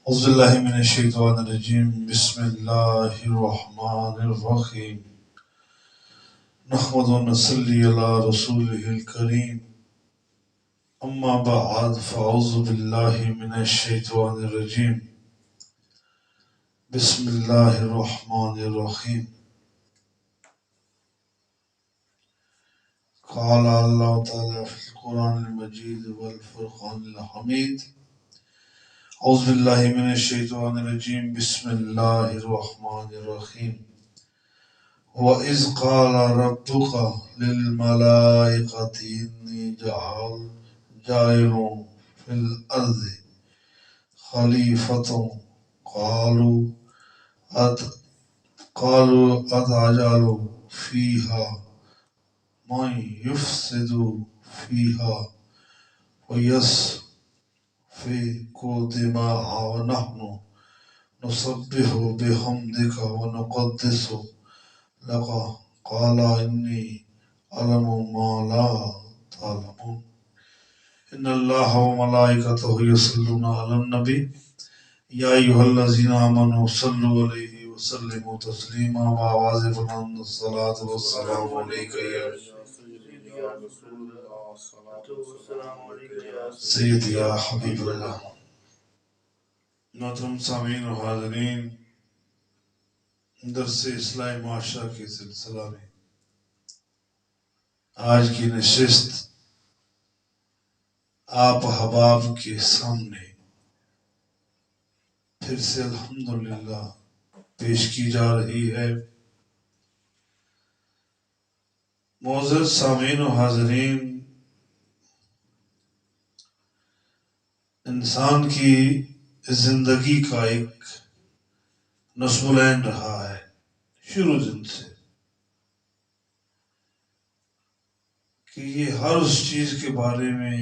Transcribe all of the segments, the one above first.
اعوذ باللہ من الشیطان الرجیم بسم اللہ الرحمن الرحیم نحمد و نصلی علی رسولہ الکریم اما بعد فاعوذ باللہ من الشیطان الرجیم بسم اللہ الرحمن الرحیم قال اللہ تعالی فی القرآن المجید والفرقان الحمید اعوذ باللہ من الشیطان الرجیم بسم اللہ الرحمن الرحیم وَإِذْ قَالَ رَبُّكَ لِلْمَلَائِكَةِ إِنِّي جَاعِلٌ فِي الْأَرْضِ خَلِيفَةً قَالُوا أَتَجْعَلُ فِيهَا مَن يُفْسِدُ فِيهَا وَيَسْفِكُ الدِّمَاءَ وَنَحْنُ نُسَبِّحُ بِحَمْدِكَ وَنُقَدِّسُ لَكَ قَالَ إِنِّي أَعْلَمُ مَا لَا تَعْلَمُونَ إِنَّ اللَّهَ وَمَلَائِكَتَهُ يُصَلُّونَ عَلَى النَّبِيِّ يَا أَيُّهَا الَّذِينَ آمَنُوا صَلُّوا عَلَيْهِ وَسَلِّمُوا تَسْلِيمًا وَأَعْوَذِ بِأَنَّ الصَّلَاةَ وَالسَّلَامُ عَلَيْكَ يَا سيدي يا حبيب الله. محترم سامعین و حاضرین، درس اصلاح معاشرہ کے سلسلہ میں آج کی نشست آپ احباب کے سامنے پھر سے الحمدللہ پیش کی جا رہی ہے۔ معزز سامعین و حاضرین، انسان کی زندگی کا ایک نصب العین رہا ہے شروع دن سے کہ یہ ہر اس چیز کے بارے میں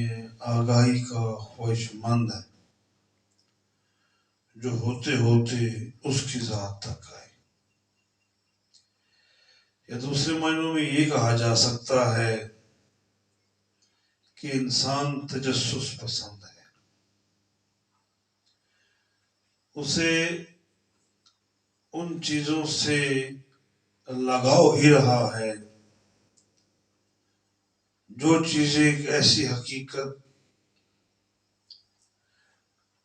آگاہی کا خواہش مند ہے جو ہوتے ہوتے اس کی ذات تک آئے، یا دوسرے معنوں میں یہ کہا جا سکتا ہے کہ انسان تجسس پسند ہے، اسے ان چیزوں سے لگاؤ ہی رہا ہے جو چیزیں ایک ایسی حقیقت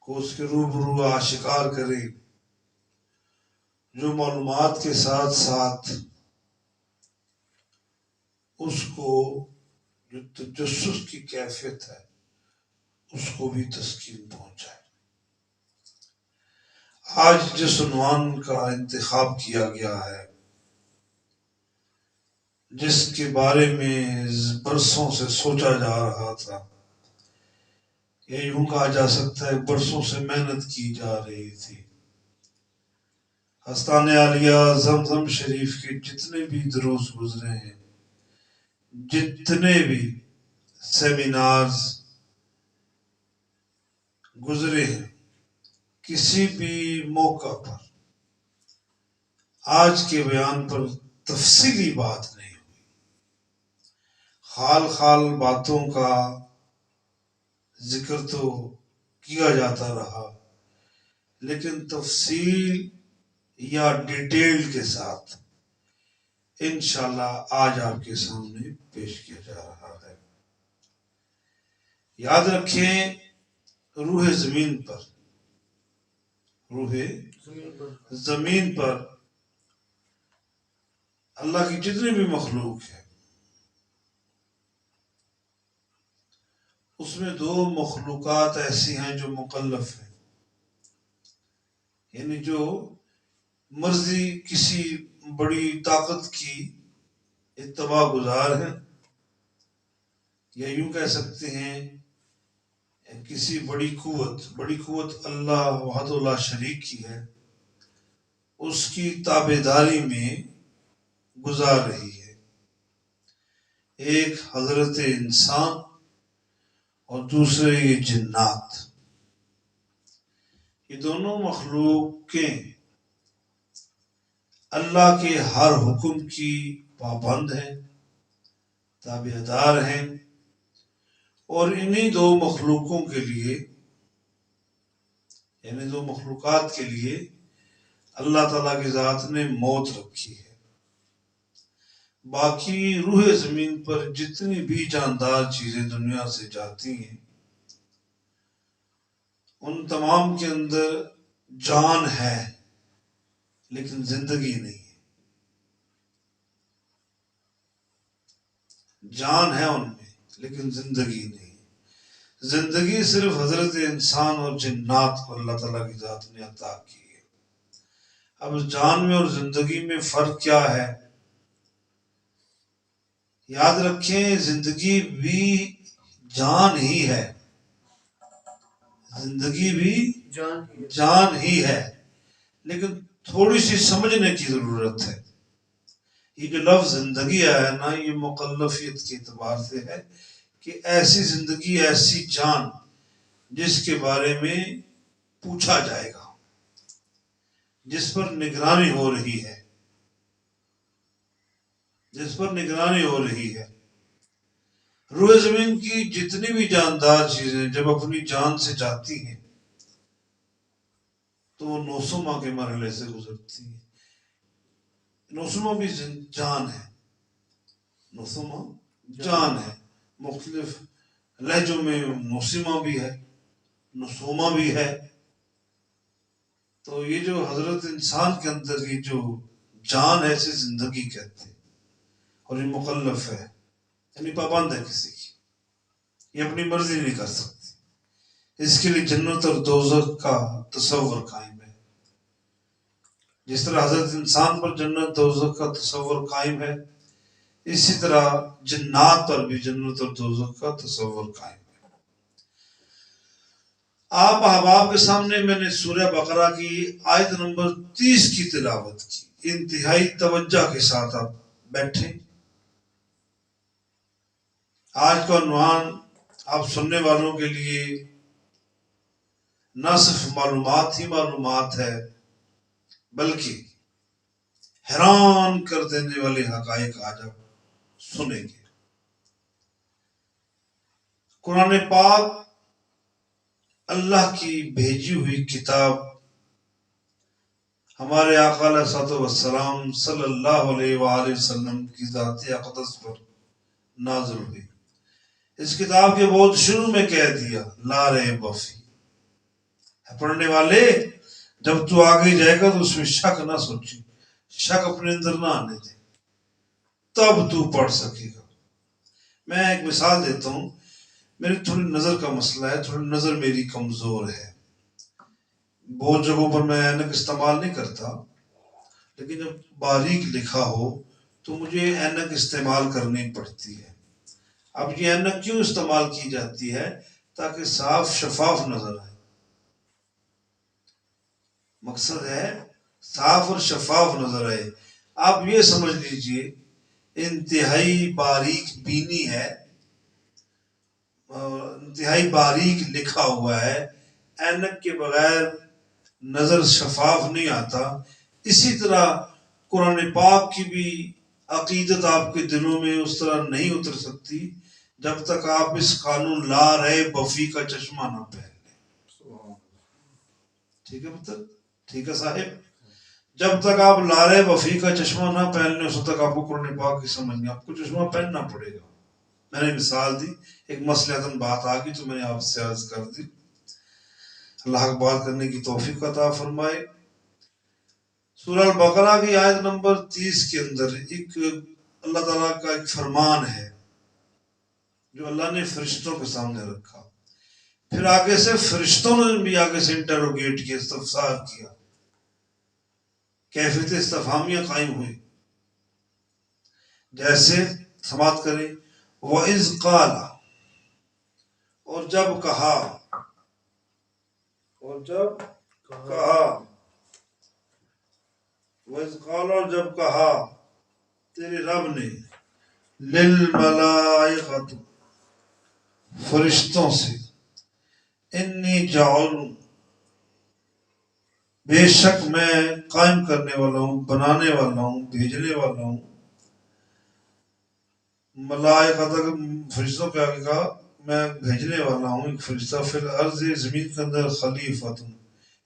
کو اس کے روبرو آشکار کریں جو معلومات کے ساتھ ساتھ اس کو جو تجسس کی کیفیت ہے اس کو بھی تسکین پہنچائے۔ آج جس عنوان کا انتخاب کیا گیا ہے، جس کے بارے میں برسوں سے سوچا جا رہا تھا، یا یوں کہا جا سکتا ہے برسوں سے محنت کی جا رہی تھی، آستانِ عالیہ زمزم شریف کے جتنے بھی دروس گزرے ہیں، جتنے بھی سیمینارز گزرے ہیں، کسی بھی موقع پر آج کے بیان پر تفصیلی بات نہیں ہوئی، خال خال باتوں کا ذکر تو کیا جاتا رہا، لیکن تفصیل یا ڈیٹیل کے ساتھ انشاءاللہ آج آپ کے سامنے پیش کیا جا رہا ہے۔ یاد رکھیں، روح زمین پر اللہ کی جتنی بھی مخلوق ہے، اس میں دو مخلوقات ایسی ہیں جو مکلف ہیں، یعنی جو مرضی کسی بڑی طاقت کی اتباع گزار ہیں، یا یوں کہہ سکتے ہیں کسی بڑی قوت اللہ وحدہ لا شریک کی ہے، اس کی تابعداری میں گزار رہی ہے۔ ایک حضرت انسان اور دوسرے یہ جنات، یہ دونوں مخلوقیں اللہ کے ہر حکم کی پابند ہیں، تابعدار ہیں، اور انہی دو مخلوقوں کے لیے یعنی دو مخلوقات کے لیے اللہ تعالیٰ کی ذات نے موت رکھی ہے۔ باقی روح زمین پر جتنی بھی جاندار چیزیں دنیا سے جاتی ہیں ان تمام کے اندر جان ہے لیکن زندگی نہیں ہے۔ جان ہے ان میں لیکن زندگی نہیں ہے۔ زندگی صرف حضرت انسان اور جنات کو اللہ تعالیٰ کی ذات نے عطا کی ہے۔ اب جان میں اور زندگی میں فرق کیا ہے؟ یاد رکھیں زندگی بھی جان ہی ہے، زندگی بھی جان ہی ہے، لیکن تھوڑی سی سمجھنے کی ضرورت ہے۔ یہ جو لفظ زندگی ہے نا، یہ مکلفیت کے اعتبار سے ہے کہ ایسی زندگی، ایسی جان جس کے بارے میں پوچھا جائے گا، جس پر نگرانی ہو رہی ہے، جس پر نگرانی ہو رہی ہے۔ روح زمین کی جتنی بھی جاندار چیزیں جب اپنی جان سے جاتی ہیں تو وہ نوسما کے مرحلے سے گزرتی ہیں۔ نوسما بھی جان ہے، نوسما جان ہے۔ مختلف لہجوں میں نوسما بھی ہے، نسوما بھی ہے۔ تو یہ جو حضرت انسان کے اندر یہ جو جان ہے اسے زندگی کہتے ہیں، اور یہ مکلف ہے، یعنی پابند ہے کسی کی، یہ اپنی مرضی نہیں کر سکتی۔ اس کے لیے جنت اور دوزخ کا تصور قائم ہے۔ جس طرح حضرت انسان پر جنت دوزخ کا تصور قائم ہے، اسی طرح جنات پر بھی جنت اور دوزخ کا تصور قائم ہے۔ آپ احباب کے سامنے میں نے سورہ بقرہ کی آیت نمبر 30 کی تلاوت کی۔ انتہائی توجہ کے ساتھ آپ بیٹھیں۔ آج کا عنوان آپ سننے والوں کے لیے نہ صرف معلومات ہی معلومات ہے بلکہ حیران کر دینے والے حقائق آج آپ سنیں گے۔ قرآن پاک اللہ کی بھیجی ہوئی کتاب ہمارے آقا علیہ الصلوۃ والسلام صلی اللہ علیہ وآلہ وسلم کی ذات اقدس پر نازل ہوئی۔ اس کتاب کے بہت شروع میں کہہ دیا لا ریب فیہ۔ پڑھنے والے جب تو آگے جائے گا تو اس میں شک نہ سوچی، شک اپنے اندر نہ آنے دے، تب تو پڑھ سکے گا۔ میں ایک مثال دیتا ہوں، میری تھوڑی نظر کا مسئلہ ہے، تھوڑی نظر میری کمزور ہے، بہت جگہوں پر میں اینک استعمال نہیں کرتا، لیکن جب باریک لکھا ہو تو مجھے اینک استعمال کرنی پڑتی ہے۔ اب یہ اینک کیوں استعمال کی جاتی ہے؟ تاکہ صاف شفاف نظر آئے۔ مقصد ہے صاف اور شفاف نظر آئے۔ آپ یہ سمجھ لیجئے انتہائی باریک بینی ہے، انتہائی باریک لکھا ہوا ہے، اینک کے بغیر نظر شفاف نہیں آتا۔ اسی طرح قرآن پاک کی بھی عقیدت آپ کے دلوں میں اس طرح نہیں اتر سکتی جب تک آپ اس قانون لا ریب فیہ کا چشمہ نہ پہن لیں۔ ٹھیک ہے مطلب، ٹھیک ہے صاحب، جب تک آپ لا ریب فیہ کا چشمہ نہ پہن لیں اس تک آپ کو قرآن پاک کی سمجھ نہیں، آپ کو چشمہ پہننا پڑے گا۔ میں نے مثال دی، ایک مصلحتاً بات آ گئی تو میں نے آپ سے عرض کر دی۔ اللہ حق بات کرنے کی توفیق عطا فرمائے۔ سورہ البقرہ کی آیت نمبر 30 کے اندر ایک اللہ تعالیٰ کا ایک فرمان ہے جو اللہ نے فرشتوں کے سامنے رکھا، پھر آگے سے فرشتوں نے بھی آگے سے انٹروگیٹ کیا، استفسار کیا، کیفیت استفہامیہ قائم ہوئی۔ جیسے سماعت کریں، وَإِذْ قَالَ، اور جب کہا، اور جب کہا، وَإِذْ قَالَ، اور جب کہا تیرے رب نے، لِلْمَلَائِكَةِ، فرشتوں سے، انی جاعل، بے شک میں قائم کرنے والا ہوں، بنانے والا ہوں، بھیجنے والا ہوں۔ ملائکہ فرشتوں کے آگے کہا میں بھیجنے والا ہوں ایک فرشتہ، فی الارض، زمین کے اندر، خلیفۃ،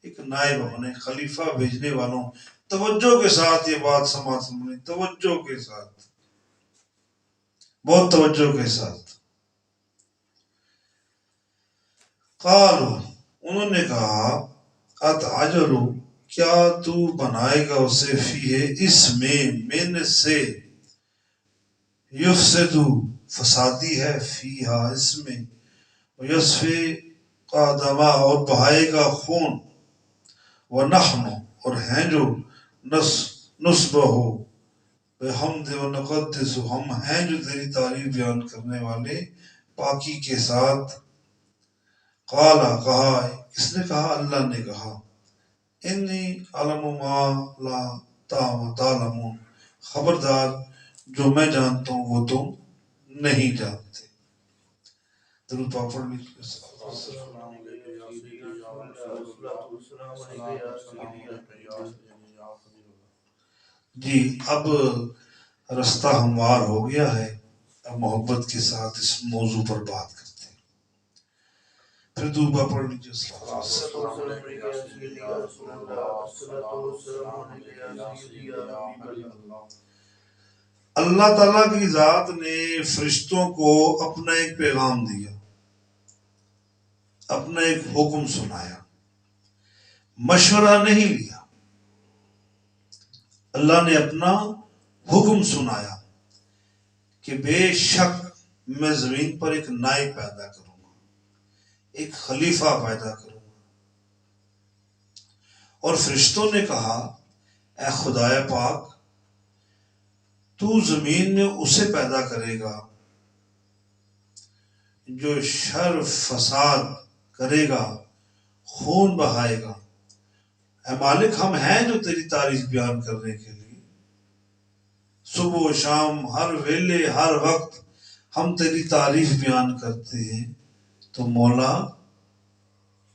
ایک نائب بنے، خلیفہ بھیجنے والوں توجہ کے ساتھ یہ بات سمجھیں، توجہ کے ساتھ، بہت توجہ کے ساتھ. قالوا، انہوں نے کہا اتعجلوا، کیا تو بنائے گا اسے فیہ، اس میں سے، یفسدو، فسادی ہے، فیہا، اس میں، یسفی قادما، اور بہائے گا خون، ونحن، اور ہیں جو، نسبہ، بحمد و نقدس، ہم ہیں جو تیری تعریف بیان کرنے والے پاکی کے ساتھ. قالا، کہا، کس نے کہا؟ اللہ نے کہا، انی علم ما لا تعلمون، خبردار جو میں جانتا ہوں وہ تم نہیں جانتے. درود پاک پڑھ لیجیے. جی اب رستہ ہموار ہو گیا ہے، اب محبت کے ساتھ اس موضوع پر بات کرتے ہیں. پھر دوبارہ پڑھ لیجیے. اللہ تعالیٰ کی ذات نے فرشتوں کو اپنا ایک پیغام دیا، اپنا ایک حکم سنایا، مشورہ نہیں لیا. اللہ نے اپنا حکم سنایا کہ بے شک میں زمین پر ایک نائب پیدا کروں گا، ایک خلیفہ پیدا کروں گا. اور فرشتوں نے کہا اے خدائے پاک، تو زمین میں اسے پیدا کرے گا جو شر فساد کرے گا، خون بہائے گا. اے مالک، ہم ہیں جو تیری تعریف بیان کرنے کے لیے صبح و شام، ہر ویلے، ہر وقت ہم تیری تعریف بیان کرتے ہیں. تو مولا،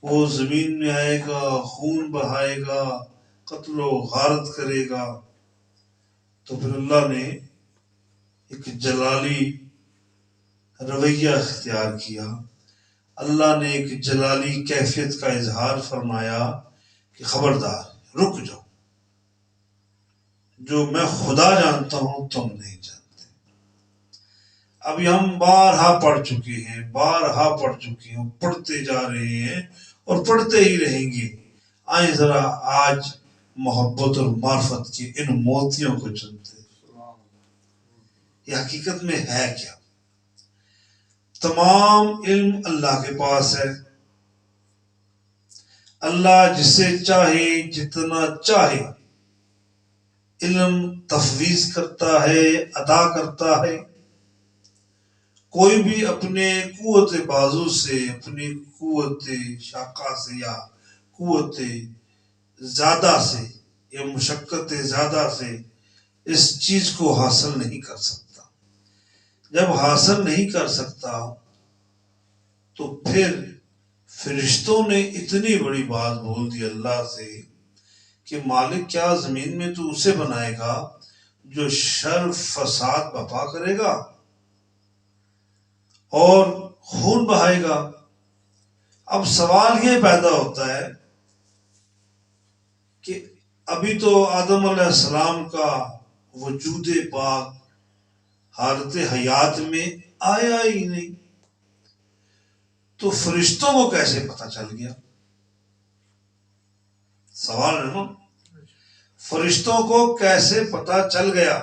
وہ زمین میں آئے گا، خون بہائے گا، قتل و غارت کرے گا. تو پھر اللہ نے ایک جلالی رویہ اختیار کیا. اللہ نے ایک جلالی کیفیت کا اظہار فرمایا کہ خبردار، رک جاؤ، جو میں خدا جانتا ہوں تم نہیں جانتے. ابھی ہم بارہا پڑھ چکے ہیں، پڑھتے جا رہے ہیں اور پڑھتے ہی رہیں گے. آئیں ذرا آج محبت اور معرفت کے ان موتیوں کو چنتے ہیں. یہ حقیقت میں ہے کیا؟ تمام علم اللہ کے پاس ہے. اللہ جسے چاہے جتنا چاہے علم تفویض کرتا ہے، عطا کرتا ہے. کوئی بھی اپنے قوت بازو سے، اپنی قوت شاقہ سے، یا قوت زیادہ سے، یا مشقت زیادہ سے اس چیز کو حاصل نہیں کر سکتا. جب حاصل نہیں کر سکتا تو پھر فرشتوں نے اتنی بڑی بات بول دی اللہ سے کہ مالک، کیا زمین میں تو اسے بنائے گا جو شر فساد بپا کرے گا اور خون بہائے گا. اب سوال یہ پیدا ہوتا ہے کہ ابھی تو آدم علیہ السلام کا وجود پاک حالت حیات میں آیا ہی نہیں، تو فرشتوں کو کیسے پتہ چل گیا؟ سوال ہے نا، فرشتوں کو کیسے پتہ چل گیا؟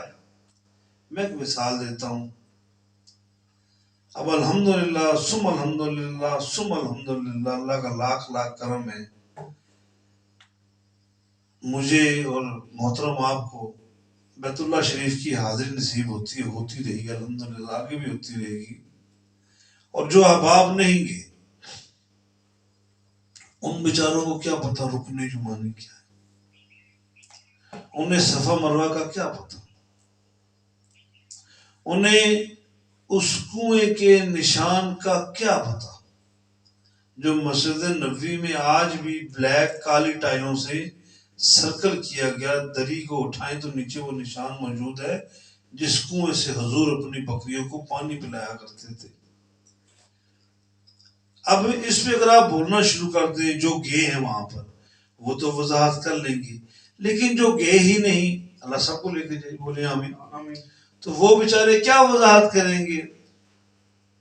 میں ایک مثال دیتا ہوں. اب الحمدللہ ثم الحمدللہ ثم الحمدللہ، اللہ کا لاکھ لاکھ کرم ہے، مجھے اور محترم آپ کو بیت اللہ شریف کی حاضری نصیب ہوتی رہی، الحمدللہ آگے بھی ہوتی رہے گی. اور جو احباب نہیں گے ان بیچاروں کو کیا پتا رکنے کی معنی کیا ہے، انہیں صفا مروہ کا کیا پتا، انہیں اس کنویں کے نشان کا کیا پتا جو مسجد نبوی میں آج بھی بلیک کالی ٹائلوں سے سرکل کیا گیا. دری کو اٹھائیں تو نیچے وہ نشان موجود ہے جس کنویں سے حضور اپنی بکریوں کو پانی پلایا کرتے تھے. اب اس پہ اگر آپ بولنا شروع کر دیں جو گئے ہیں وہاں پر، وہ تو وضاحت کر لیں گے، لیکن جو گئے ہی نہیں، اللہ سب کو لے کے جائے، بولے آمین، تو وہ بیچارے کیا وضاحت کریں گے؟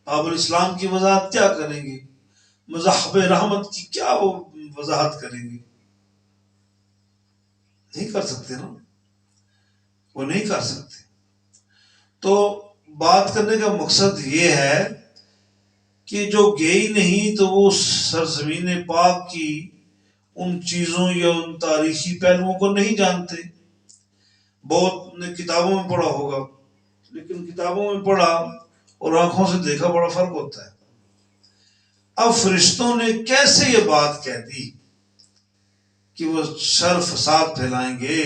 باب الاسلام کی وضاحت کیا کریں گے؟ مذہب رحمت کی کیا وہ وضاحت کریں گے؟ نہیں کر سکتے نا، وہ نہیں کر سکتے۔ تو بات کرنے کا مقصد یہ ہے کہ جو گئی نہیں تو وہ سرزمین پاک کی ان چیزوں یا ان تاریخی پہلوؤں کو نہیں جانتے۔ بہت نے کتابوں میں پڑھا ہوگا، لیکن کتابوں میں پڑھا اور آنکھوں سے دیکھا بڑا فرق ہوتا ہے۔ اب فرشتوں نے کیسے یہ بات کہہ دی کہ وہ شر فساد پھیلائیں گے،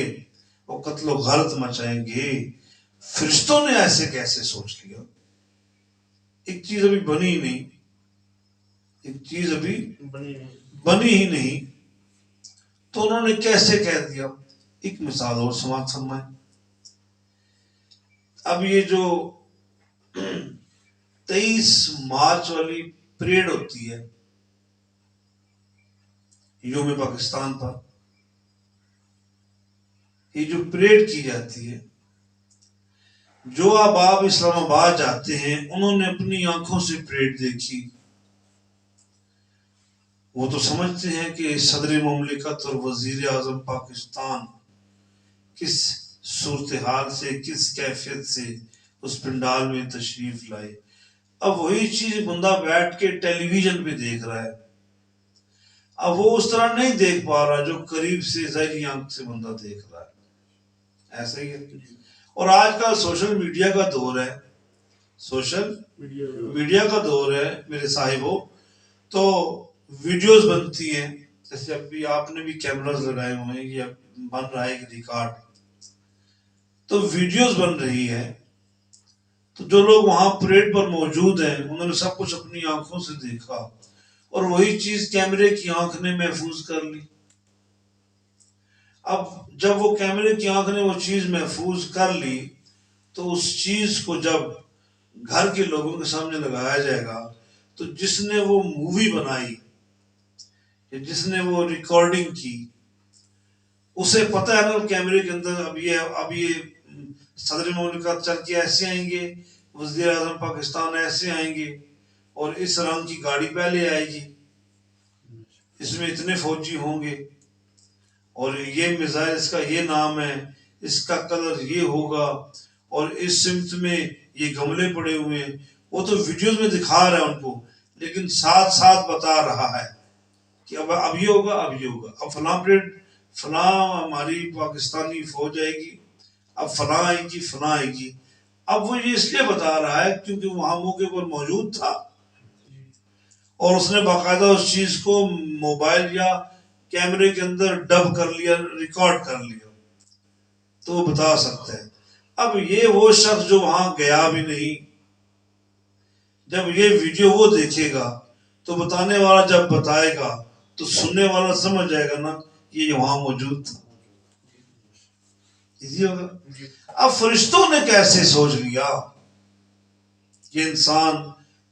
وہ قتل و غارت مچائیں گے؟ فرشتوں نے ایسے کیسے سوچ لیا؟ ایک چیز ابھی بنی ہی نہیں، ایک چیز ابھی بنی ہی نہیں، تو انہوں نے کیسے کہہ دیا؟ ایک مثال اور سماعت فرمائیں۔ اب یہ جو 23 مارچ والی پریڈ ہوتی ہے یوم پاکستان پر، یہ جو پریڈ کی جاتی ہے، جو احباب اسلام آباد جاتے ہیں انہوں نے اپنی آنکھوں سے پریڈ دیکھی، وہ تو سمجھتے ہیں کہ صدر مملکت اور وزیر اعظم پاکستان کس صورتحال سے، کس کیفیت سے اس پنڈال میں تشریف لائے۔ اب وہی چیز بندہ بیٹھ کے ٹیلی ویژن پہ دیکھ رہا ہے، اب وہ اس طرح نہیں دیکھ پا رہا جو قریب سے ظاہری آنکھ سے بندہ دیکھ رہا ہے۔ ایسا ہی ہے۔ اور آج کا سوشل میڈیا کا دور ہے، سوشل میڈیا کا دور ہے میرے صاحبوں، تو ویڈیوز بنتی ہیں، جیسے ابھی آپ نے بھی کیمراز لگائے ہوئے ہیں، یہ بن رہا ہے ایک ریکارڈ، تو ویڈیوز بن رہی ہے، تو جو لوگ وہاں پریڈ پر موجود ہیں انہوں نے سب کچھ اپنی آنکھوں سے دیکھا، اور وہی چیز کیمرے کی آنکھ نے محفوظ کر لی۔ اب جب وہ کیمرے کی آنکھ نے وہ چیز محفوظ کر لی، تو اس چیز کو جب گھر کے لوگوں کے سامنے لگایا جائے گا، تو جس نے وہ مووی بنائی یا جس نے وہ ریکارڈنگ کی، اسے پتہ ہے نا کیمرے کے اندر اب یہ صدر مملکت چل کے ایسے آئیں گے، وزیر اعظم پاکستان ایسے آئیں گے، اور اس رنگ کی گاڑی پہلے آئے گی، اس میں اتنے فوجی ہوں گے، اور یہ میزائل اس کا یہ نام ہے، اس کا کلر یہ ہوگا، اور اس سمت میں یہ گملے پڑے ہوئے ہیں۔ وہ تو ویڈیوز میں دکھا رہا ہے ان کو، لیکن ساتھ ساتھ بتا رہا ہے کہ اب یہ ہوگا، اب یہ ہوگا، اب فلاں پریڈ، فلاں ہماری پاکستانی فوج آئے گی، اب فلاں آئے گی، فلاں آئے گی۔ اب وہ یہ اس لیے بتا رہا ہے کیونکہ وہاں موقع پر موجود تھا، اور اس نے باقاعدہ اس چیز کو موبائل یا کیمرے کے اندر ڈب کر لیا، ریکارڈ کر لیا، تو وہ بتا سکتا ہے۔ اب یہ وہ شخص جو وہاں گیا بھی نہیں، جب یہ ویڈیو وہ دیکھے گا تو بتانے والا جب بتائے گا تو سننے والا سمجھ جائے گا نا کہ یہ وہاں موجود تھا، ایزی ہوگا۔ اب فرشتوں نے کیسے سوچ لیا کہ انسان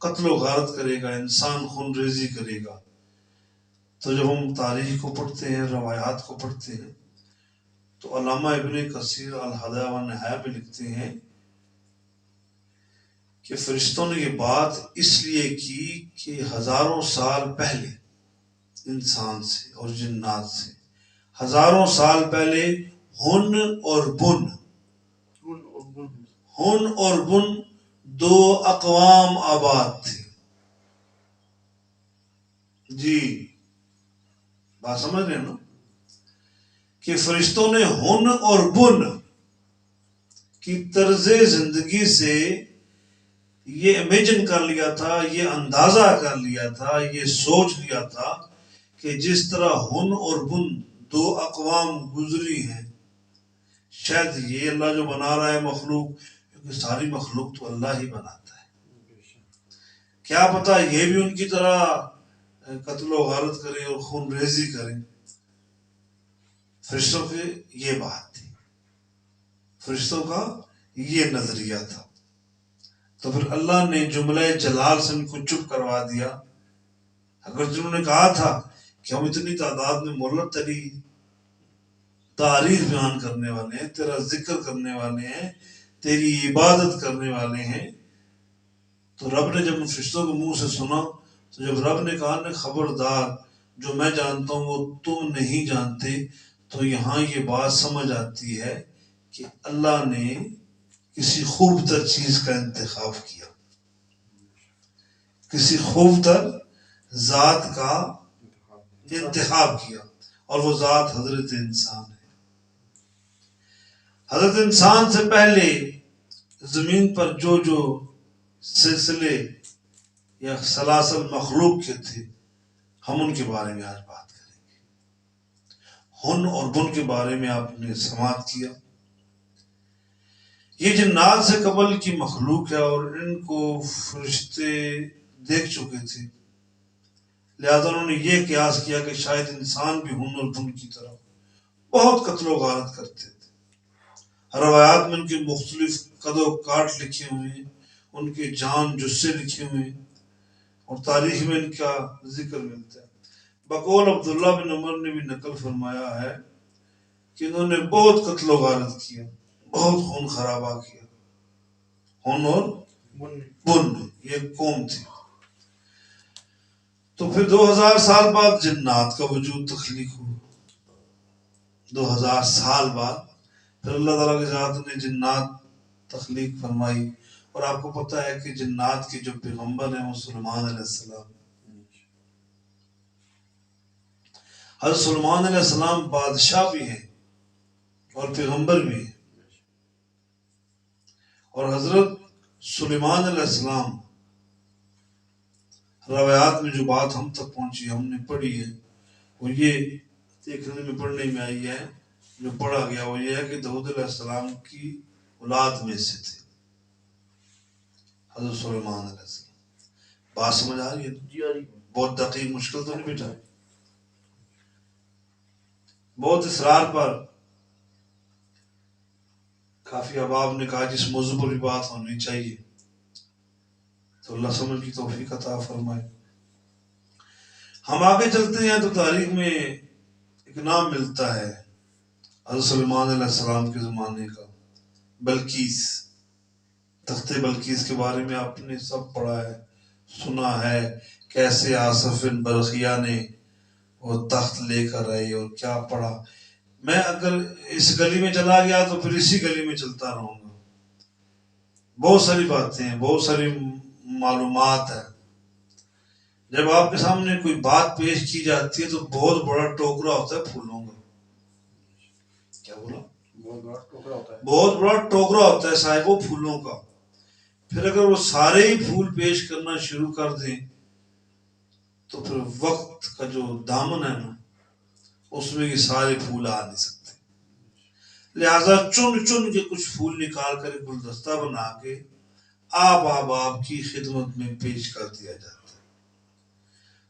قتل و غارت کرے گا، انسان خون ریزی کرے گا؟ تو جب ہم تاریخ کو پڑھتے ہیں، روایات کو پڑھتے ہیں، تو علامہ ابن کثیر الہدایہ والنہایہ میں لکھتے ہیں کہ فرشتوں نے یہ بات اس لیے کی کہ ہزاروں سال پہلے انسان سے اور جنات سے، ہزاروں سال پہلے ہن اور بن دو اقوام آباد تھے۔ جی بات سمجھ رہے ہیں نا، کہ فرشتوں نے ہن اور بن کی طرز زندگی سے یہ امیجن کر لیا تھا، یہ اندازہ کر لیا تھا، یہ سوچ لیا تھا کہ جس طرح ہن اور بن دو اقوام گزری ہیں، شاید یہ اللہ جو بنا رہا ہے مخلوق، کیونکہ ساری مخلوق تو اللہ ہی بناتا ہے، کیا پتا یہ بھی ان کی طرح قتل و غارت کریں اور خون ریزی کریں۔ فرشتوں کی یہ بات تھی، فرشتوں کا یہ نظریہ تھا، تو پھر اللہ نے جملہ جلال سے ان کو چپ کروا دیا۔ اگر جنہوں نے کہا تھا کہ ہم اتنی تعداد میں مولد تیری تعریف بیان کرنے والے ہیں، تیرا ذکر کرنے والے ہیں، تیری عبادت کرنے والے ہیں. تو رب نے جب ان فرشتوں کے منہ سے سنا تو جب رب نے کہا نا خبردار جو میں جانتا ہوں وہ تم نہیں جانتے، تو یہاں یہ بات سمجھ آتی ہے کہ اللہ نے کسی خوب تر چیز کا انتخاب کیا، کسی خوب تر ذات کا انتخاب کیا، اور وہ ذات حضرت انسان ہے. حضرت انسان سے پہلے زمین پر جو سلسلے یا سلاسل مخلوق کے تھے ہم ان کے بارے میں آج بات کریں گے. ہن اور بن کے بارے میں آپ نے سماعت کیا. یہ جنات سے قبل کی مخلوق ہے اور ان کو فرشتے دیکھ چکے تھے، لہذا انہوں نے یہ قیاس کیا کہ شاید انسان بھی ہن اور بن کی طرح بہت قتل و غارت کرتے تھے. روایات میں ان کے مختلف قد و کاٹ لکھے ہوئے ہیں، ان کے جان جثے لکھے ہوئے ہیں، اور تاریخ میں ان کا ذکر ملتا ہے. بقول عبداللہ بن عمر نے بھی نقل فرمایا ہے کہ انہوں نے بہت قتل و غارت کیا، بہت خون خرابہ کیا. ہن اور بن یہ قوم تھی. تو پھر 2000 سال بعد جنات کا وجود تخلیق ہوا. 2000 سال بعد پھر اللہ تعالیٰ کی ذات نے جنات تخلیق فرمائی. اور آپ کو پتہ ہے کہ جنات کے جو پیغمبر ہیں وہ سلیمان علیہ السلام. حضرت سلیمان علیہ السلام بادشاہ بھی ہیں اور پیغمبر بھی ہیں. اور حضرت سلیمان علیہ السلام روایات میں جو بات ہم تک پہنچی ہم نے پڑھی ہے وہ یہ دیکھنے میں پڑھنے میں آئی ہے، جو پڑھا گیا وہ یہ ہے کہ داؤد علیہ السلام کی اولاد میں سے تھے حضرت سلیمان علیہ السلام. بات سمجھ آ رہی ہے؟ بہت دقیق مشکل تو نہیں بیٹا. بہت اصرار پر کافی احباب نے کہا جس موضوع پر بھی بات ہونی چاہیے، تو اللہ سمجھ کی توفیق عطا فرمائے. ہم آگے چلتے ہیں تو تاریخ میں ایک نام ملتا ہے حضرت سلیمان علیہ السلام کے زمانے کا، بلقیس. تخت بلقیس کے بارے میں آپ نے سب پڑھا ہے، سنا ہے کیسے آصف بن برقیہ نے وہ تخت لے کر آئے اور کیا پڑھا. میں اگر اس گلی میں چلا گیا تو پھر اسی گلی میں چلتا رہوں گا. بہت ساری باتیں ہیں، بہت ساری معلومات ہیں. جب آپ کے سامنے کوئی بات پیش کی جاتی ہے تو بہت بڑا ٹوکرا ہوتا ہے پھولوں کا. کیا بولا؟ بہت بڑا ٹوکرا ہوتا ہے صاحب وہ پھولوں کا. پھر اگر وہ سارے ہی پھول پیش کرنا شروع کر دیں تو پھر وقت کا جو دامن ہے نا اس میں یہ سارے پھول آ نہیں سکتے. لہذا چن چن کے کچھ پھول نکال کر ایک گلدستہ بنا کے آپ کی خدمت میں پیش کر دیا جاتا ہے.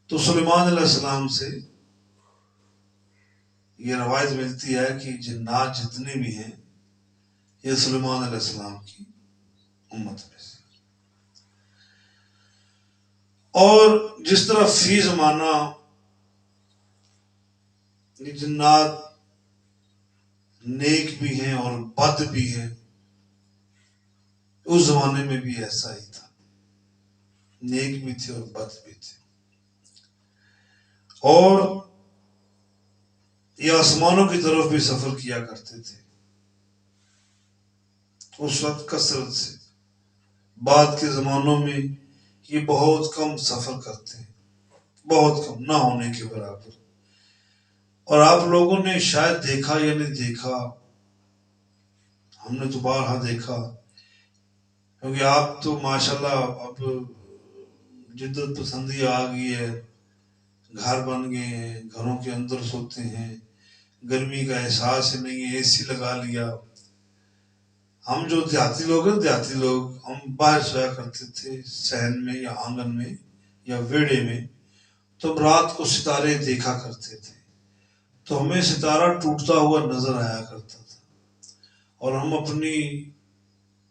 تو سلیمان علیہ السلام سے یہ روایت ملتی ہے کہ جنات جتنے بھی ہیں یہ سلیمان علیہ السلام کی امت میں سے. اور جس طرح فی زمانہ جنات نیک بھی ہیں اور بد بھی ہیں، اس زمانے میں بھی ایسا ہی تھا، نیک بھی تھے اور بد بھی تھے. اور یہ آسمانوں کی طرف بھی سفر کیا کرتے تھے اس وقت کثرت سے. بعد کے زمانوں میں یہ بہت کم سفر کرتے ہیں، بہت کم، نہ ہونے کے برابر. اور آپ لوگوں نے شاید دیکھا یا نہیں دیکھا، ہم نے تو بارہا دیکھا، کیونکہ آپ تو ماشاءاللہ اب جدت پسندی آ گئی ہے، گھر بن گئے ہیں، گھروں کے اندر سوتے ہیں، گرمی کا احساس ہی نہیں ہے، اے سی لگا لیا. ہم جو دیہاتی لوگ ہیں، دیہاتی لوگ ہم باہر سویا کرتے تھے صحن میں یا آنگن میں یا ویڑے میں، تو رات کو ستارے دیکھا کرتے تھے. تو ہمیں ستارہ ٹوٹتا ہوا نظر آیا کرتا تھا اور ہم اپنی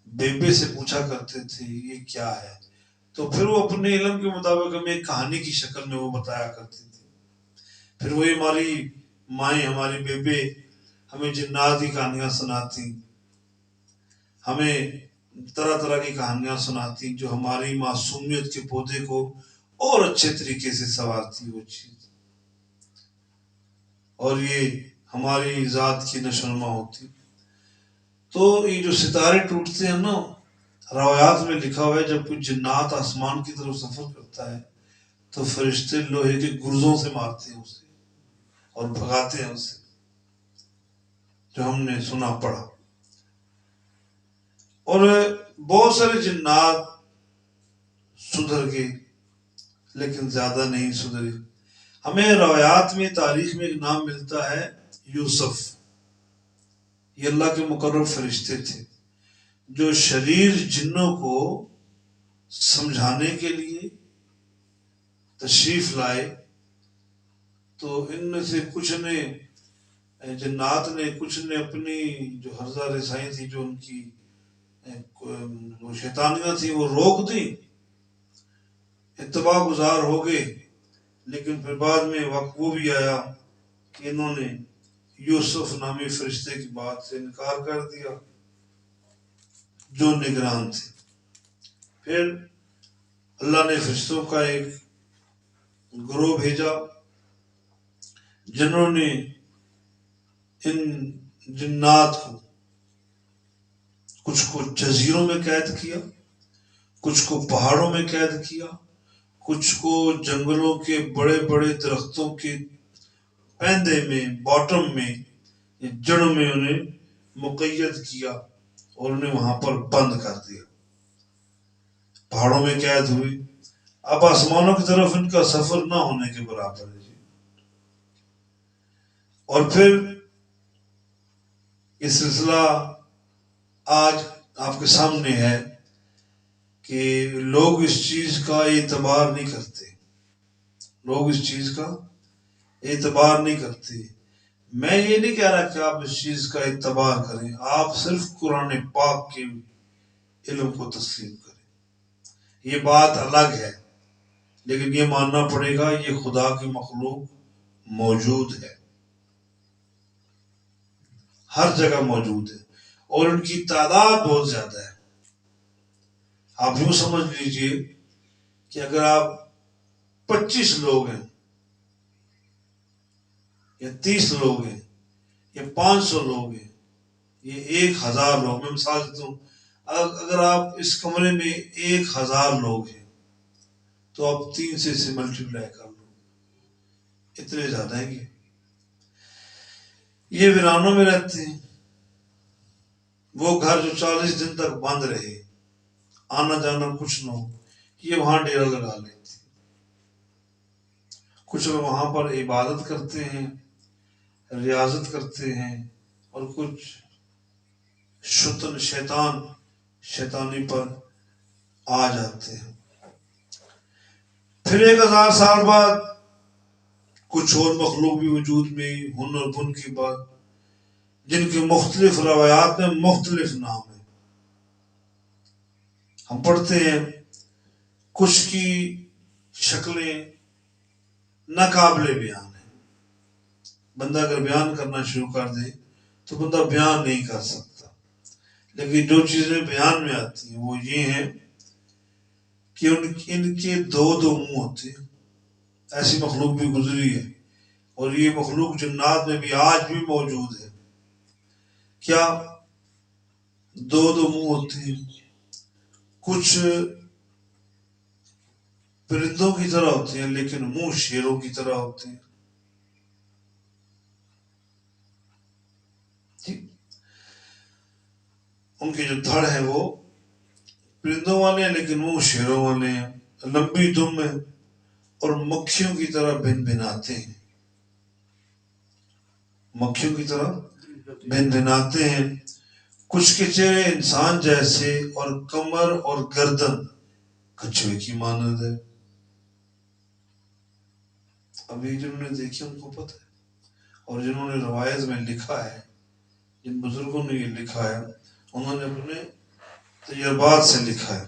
بیبے سے پوچھا کرتے تھے یہ کیا ہے. تو پھر وہ اپنے علم کے مطابق ہمیں ایک کہانی کی شکل میں وہ بتایا کرتی تھی. پھر وہی ہماری مائیں، ہماری بیبے ہمیں جنات کی کہانیاں سناتی، ہمیں طرح طرح کی کہانیاں سناتی جو ہماری معصومیت کے پودے کو اور اچھے طریقے سے سنوارتی وہ چیز، اور یہ ہماری ذات کی نشوونما ہوتی۔ تو یہ جو ستارے ٹوٹتے ہیں نا، روایات میں لکھا ہوا ہے جب کوئی جنات آسمان کی طرف سفر کرتا ہے تو فرشتے لوہے کے گرزوں سے مارتے ہیں اسے اور بھگاتے ہیں اسے، جو ہم نے سنا پڑھا۔ اور بہت سارے جنات سدھر گئے لیکن زیادہ نہیں سدھرے۔ ہمیں روایات میں، تاریخ میں ایک نام ملتا ہے یوسف، یہ اللہ کے مقرب فرشتے تھے جو شریر جنوں کو سمجھانے کے لیے تشریف لائے۔ تو ان میں سے کچھ نے، جنات نے، کچھ نے اپنی جو حرزہ رسائی تھی، جو ان کی وہ شیطانیاں تھیں، وہ روک دی، اتباع گزار ہو گئے۔ لیکن پھر بعد میں وقت وہ بھی آیا کہ انہوں نے یوسف نامی فرشتے کی بات سے انکار کر دیا جو نگران تھے۔ پھر اللہ نے فرشتوں کا ایک گروہ بھیجا جنہوں نے ان جنات کو، کچھ کو جزیروں میں قید کیا، کچھ کو پہاڑوں میں قید کیا، کچھ کو جنگلوں کے بڑے بڑے درختوں کے پیندے میں، باٹم میں، جڑوں میں انہیں مقید کیا اور انہیں وہاں پر بند کر دیا۔ پہاڑوں میں قید ہوئے، اب آسمانوں کی طرف ان کا سفر نہ ہونے کے برابر ہے جی۔ اور پھر یہ سلسلہ آج آپ کے سامنے ہے کہ لوگ اس چیز کا اعتبار نہیں کرتے، لوگ اس چیز کا اعتبار نہیں کرتے۔ میں یہ نہیں کہہ رہا کہ آپ اس چیز کا اعتبار کریں، آپ صرف قرآن پاک کے علم کو تسلیم کریں، یہ بات الگ ہے، لیکن یہ ماننا پڑے گا یہ خدا کی مخلوق موجود ہے، ہر جگہ موجود ہے، اور ان کی تعداد بہت زیادہ ہے۔ آپ یوں سمجھ لیجئے کہ اگر آپ 25 لوگ ہیں یا 30 لوگ ہیں یا 500 لوگ ہیں یا 1000 لوگ، میں مثال دیتا ہوں، اگر آپ اس کمرے میں 1000 لوگ ہیں تو آپ 3 سے ملٹیپلائی کر لو، اتنے زیادہ ہیں یہ ویرانوں میں رہتے ہیں۔ وہ گھر جو 40 دن تک بند رہے، آنا جانا کچھ نہ ہو، یہ وہاں ڈیرا لگا لیتے، کچھ لوگ وہاں پر عبادت کرتے ہیں، ریاضت کرتے ہیں، اور کچھ شیطانی پر آ جاتے ہیں۔ پھر 1000 سال بعد کچھ اور مخلوق بھی وجود میں، ہن اور بن کی بات، جن کے مختلف روایات میں مختلف نام ہیں۔ ہم پڑھتے ہیں کچھ کی شکلیں ناقابل بیان ہیں، بندہ اگر بیان کرنا شروع کر دے تو بندہ بیان نہیں کر سکتا، لیکن جو چیزیں بیان میں آتی ہیں وہ یہ ہیں کہ ان کے 2 منہ ہوتے ہیں، ایسی مخلوق بھی گزری ہے، اور یہ مخلوق جنات میں بھی آج بھی موجود ہے۔ کیا 2 منہ ہوتے ہیں؟ کچھ پرندوں کی طرح ہوتے ہیں لیکن منہ شیروں کی طرح ہوتے ہیں۔ ان کے جو دھڑ ہیں وہ پرندوں والے ہیں لیکن منہ شیروں والے ہیں، لمبی دم ہے اور مکھیوں کی طرح بن بناتے ہیں، مکھیوں کی طرح بن بناتے ہیں۔ کچھ کے چہرے انسان جیسے اور کمر اور گردن کچھوے کی مانند ہے۔ ابھی جنہوں نے دیکھی ان کو پتہ ہے، اور جنہوں نے روایت میں لکھا ہے، جن بزرگوں نے یہ لکھا ہے، انہوں نے اپنے تجربات سے لکھا ہے۔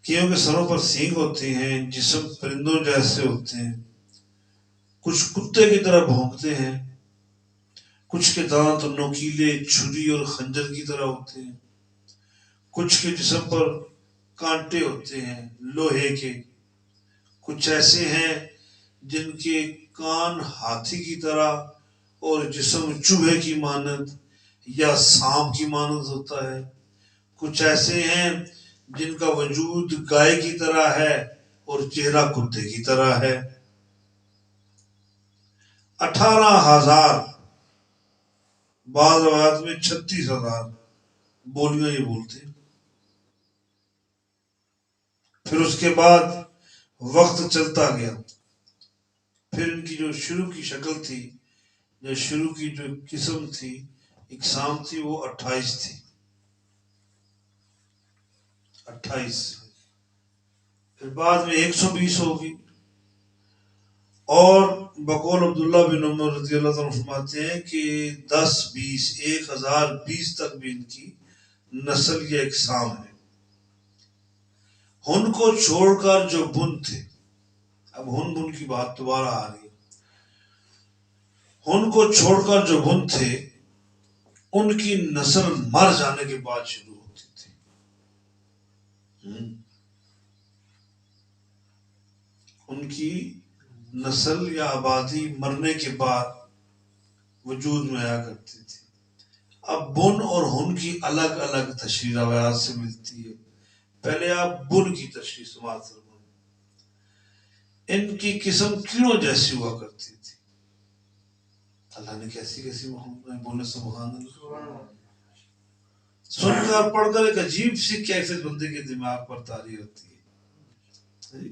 کیونکہ سروں پر سینگ ہوتے ہیں، جسم پرندوں جیسے ہوتے ہیں، کچھ کتے کی طرح بھونکتے ہیں، کچھ کے دانت نوکیلے چھری اور خنجر کی طرح ہوتے ہیں، کچھ کے جسم پر کانٹے ہوتے ہیں لوہے کے، کچھ ایسے ہیں جن کے کان ہاتھی کی طرح اور جسم چوہے کی مانند یا سانپ کی مانند ہوتا ہے، کچھ ایسے ہیں جن کا وجود گائے کی طرح ہے اور چہرہ کتے کی طرح ہے۔ 18,000، بعض روایات میں 36,000 بولیاں یہ بولتے ہیں۔ پھر اس کے بعد وقت چلتا گیا، پھر ان کی جو شروع کی شکل تھی یا شروع کی جو قسم تھی اقسام تھی وہ 28 تھی، 28، پھر بعد میں 120 ہوگی، اور بقول عبداللہ بن عمر رضی اللہ عنہ فرماتے ہیں کہ 10، 20، 1020 تک بھی ان کی نسل یا اقسام ہے۔ ہن کو چھوڑ کر جو بن تھے، اب ہن بن کی بات دوبارہ آ رہی ہے، ہن کو چھوڑ کر جو بن تھے ان کی نسل مر جانے کے بعد شروع ہوتی تھی۔ ان کی نسل یا آبادی مرنے کے بعد وجود میں آیا کرتی تھی۔ اب بن اور ہن کی الگ الگ تشریح روایات سے ملتی ہے۔ پہلے آپ بن کی تشریح سماعت فرمائیں۔ ان کی قسم کیڑوں جیسی ہوا کرتی تھی۔ اللہ نے کیسی کیسی مخلوق میں بولے سبحان اللہ، سن کر پڑھ کر ایک عجیب سی کیفیت بندے کے دماغ پر طاری ہوتی ہے۔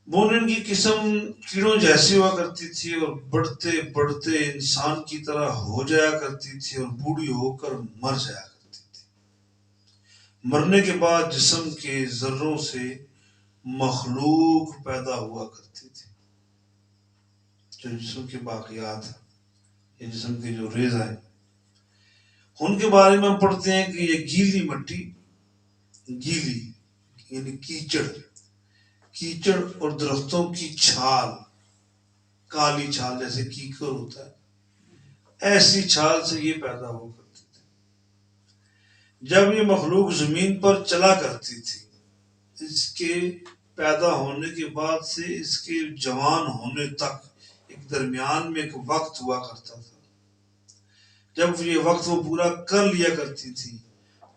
بن ان کی قسم کیڑوں جیسی ہوا کرتی تھی اور بڑھتے بڑھتے انسان کی طرح ہو جایا کرتی تھی اور بوڑھی ہو کر مر جایا کرتی تھی۔ مرنے کے بعد جسم کے ذروں سے مخلوق پیدا ہوا کرتی تھی، جو جسم کے باقیات ہیں، یہ جسم کے جو ریزہ ہیں، ان کے بارے میں ہم پڑھتے ہیں کہ یہ گیلی مٹی، گیلی یعنی کیچڑ، کیچڑ اور درختوں کی چھال، کالی چھال جیسے کیکر ہوتا ہے، ایسی چھال سے یہ پیدا ہو کرتی تھی۔ جب یہ مخلوق زمین پر چلا کرتی تھی، اس کے پیدا ہونے کے بعد سے اس کے جوان ہونے تک ایک درمیان میں ایک وقت ہوا کرتا تھا۔ جب یہ وقت وہ پورا کر لیا کرتی تھی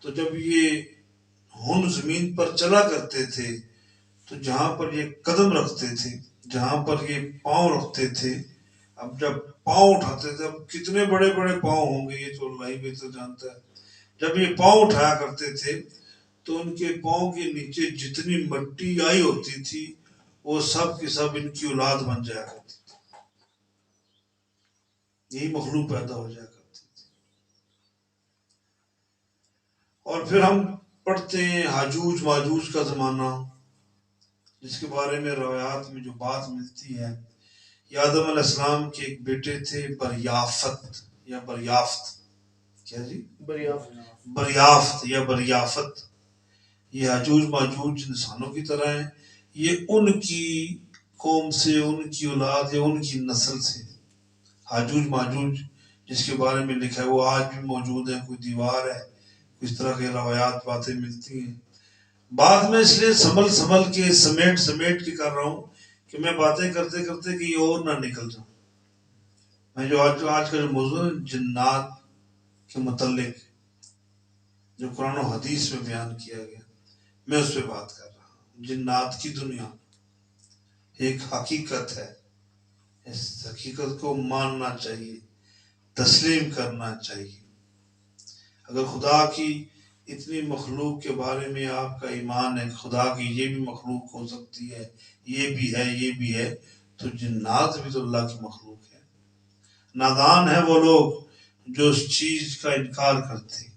تو جب یہ ہن زمین پر چلا کرتے تھے تو جہاں پر یہ قدم رکھتے تھے، جہاں پر یہ پاؤں رکھتے تھے، اب جب پاؤں اٹھاتے تھے، اب کتنے بڑے بڑے پاؤں ہوں گے یہ تو اللہ ہی بہتر جانتا ہے، جب یہ پاؤں اٹھایا کرتے تھے تو ان کے پاؤں کے نیچے جتنی مٹی آئی ہوتی تھی وہ سب کی سب ان کی اولاد بن جایا کرتی تھی، یہی مخلوق پیدا ہو جایا کرتی تھی۔ اور پھر ہم پڑھتے ہیں ہاجوج ماجوج کا زمانہ، جس کے بارے میں روایات میں جو بات ملتی ہے، آدم علیہ السلام کے ایک بیٹے تھے بریافت یا بریافت، کیا جی؟ بریافت یا بریافت، یہ حجوج ماجوج انسانوں کی طرح ہیں، یہ ان کی قوم سے، ان کی اولاد یا ان کی نسل سے۔ حجوج ماجوج جس کے بارے میں لکھا ہے وہ آج بھی موجود ہے، کوئی دیوار ہے، اس طرح کے روایات باتیں ملتی ہیں۔ بعد میں اس لیے سنبھل کے سمیٹ کے کر رہا ہوں کہ میں باتیں کرتے کرتے کہ یہ اور نہ نکل جاؤں۔ میں جو آج کا جو موضوع ہے جنات کے متعلق جو قرآن و حدیث میں بیان کیا گیا، میں اس پہ بات کر رہا ہوں۔ جنات کی دنیا ایک حقیقت ہے، اس حقیقت کو ماننا چاہیے، تسلیم کرنا چاہیے۔ اگر خدا کی اتنی مخلوق کے بارے میں آپ کا ایمان ہے، خدا کی یہ بھی مخلوق ہو سکتی ہے، یہ بھی ہے، یہ بھی ہے، تو جنات بھی تو اللہ کی مخلوق ہے۔ نادان ہے وہ لوگ جو اس چیز کا انکار کرتے ہیں۔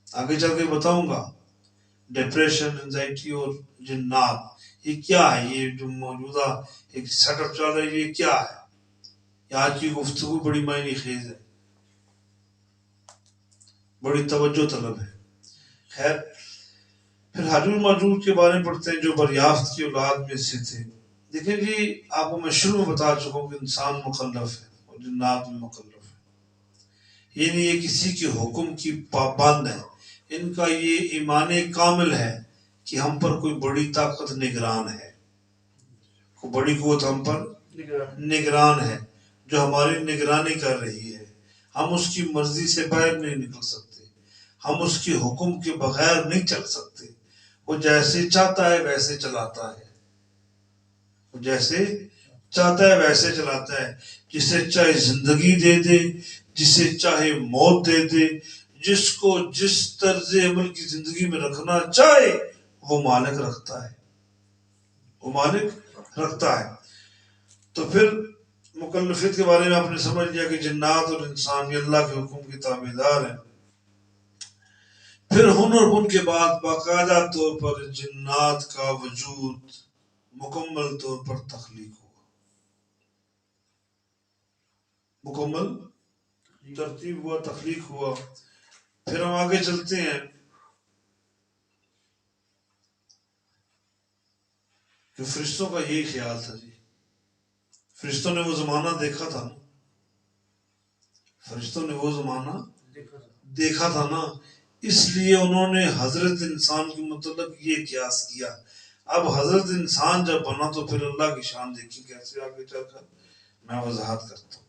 آگے چل کے بتاؤں گا ڈپریشن، انزائٹی اور جنات یہ کیا ہے، یہ جو موجودہ ایک سیٹ اپ چل رہا ہے یہ کیا ہے۔ آج کی گفتگو بڑی معنی خیز ہے، بڑی توجہ طلب ہے۔ خیر، پھر حاجوج ماجوج کے بارے میں پڑھتے ہیں جو بریافت کی اولاد میں سے تھے. دیکھیں جی، آپ کو میں شروع میں بتا چکا ہوں کہ انسان مکلف ہے اور جنات بھی مکلف ہے. یعنی یہ کسی کے حکم کی پابند ہے. ان کا یہ ایمان کامل ہے کہ ہم پر کوئی بڑی طاقت نگران ہے، کوئی بڑی قوت ہم پر نگران ہے جو ہماری نگرانی کر رہی ہے. ہم اس کی مرضی سے باہر نہیں نکل سکتے، ہم اس کے حکم کے بغیر نہیں چل سکتے. وہ جیسے چاہتا ہے ویسے چلاتا ہے، وہ جیسے چاہتا ہے ویسے چلاتا ہے. جسے چاہے زندگی دے دے، جسے چاہے موت دے دے، جس کو جس طرز عمل کی زندگی میں رکھنا چاہے وہ مالک رکھتا ہے، وہ مالک رکھتا ہے. تو پھر مکلفیت کے بارے میں آپ نے سمجھ لیا کہ جنات اور انسان یہ اللہ کے حکم کی تابعدار ہیں. پھر ہنر بن کے بعد باقاعدہ طور پر جنات کا وجود مکمل طور پر تخلیق ہوا، مکمل ترتیب ہوا، تخلیق ہوا. پھر ہم آگے چلتے ہیں کہ فرشتوں کا یہی خیال تھا جی. فرشتوں نے وہ زمانہ دیکھا تھا نا، فرشتوں نے وہ زمانہ دیکھا تھا نا، اس لیے انہوں نے حضرت انسان کے متعلق یہ قیاس کیا. اب حضرت انسان جب بنا تو پھر اللہ کی شان دیکھی کیسے آگے چل کر میں وضاحت کرتا ہوں.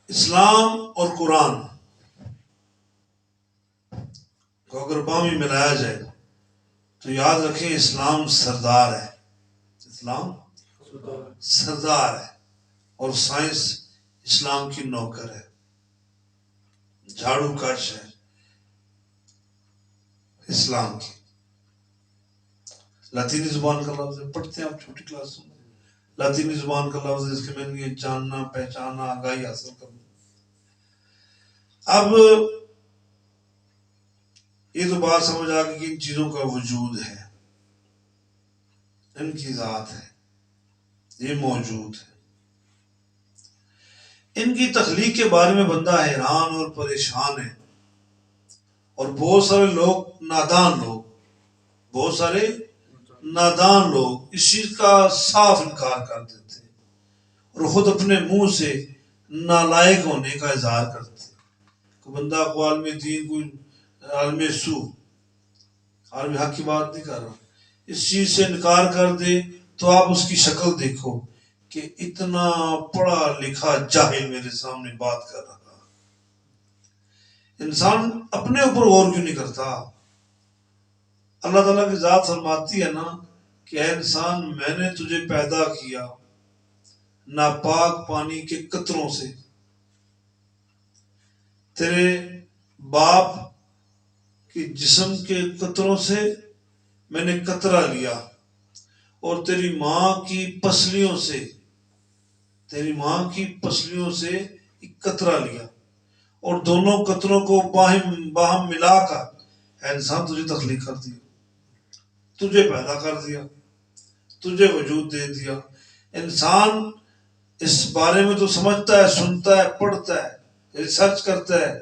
اسلام اور قرآن کو اگر بامی ملایا جائے تو یاد رکھیں اسلام سردار ہے، اسلام سردار ہے اور سائنس اسلام کی نوکر ہے، جھاڑو کش ہے اسلام کی. لاطینی زبان کا لفظ ہے، پڑھتے ہیں آپ چھوٹی کلاس میں، لاطینی زبان کا لفظ ہے، اس کے معنی ہے جاننا، پہچاننا، آگاہی حاصل کرنا. اب یہ تو بات سمجھ آ گئی کہ ان چیزوں کا وجود ہے، ان کی ذات ہے، یہ موجود ہے. ان کی تخلیق کے بارے میں بندہ حیران اور پریشان ہے، اور بہت سارے لوگ نادان لوگ، بہت سارے نادان لوگ اس چیز کا صاف انکار کر دیتے اور خود اپنے منہ سے نالائق ہونے کا اظہار کرتے. کہ بندہ کو عالم دین، کوئی عالم سو، عالم حق کی بات نہیں کر رہا، اس چیز سے انکار کر دے تو آپ اس کی شکل دیکھو کہ اتنا پڑھا لکھا جاہل میرے سامنے بات کر رہا. انسان اپنے اوپر غور کیوں نہیں کرتا؟ اللہ تعالیٰ کی ذات فرماتی ہے نا کہ اے انسان میں نے تجھے پیدا کیا ناپاک پانی کے قطروں سے، تیرے باپ کے جسم کے قطروں سے میں نے قطرہ لیا، اور تیری ماں کی پسلیوں سے، تیری ماں کی پسلیوں سے ایک قطرہ لیا، اور دونوں قطروں کو باہم ملا کر اے انسان تجھے تخلیق کر دیا، تجھے پیدا کر دیا، تجھے وجود دے دیا. انسان اس بارے میں تو سمجھتا ہے، سنتا ہے، پڑھتا ہے، ریسرچ کرتا ہے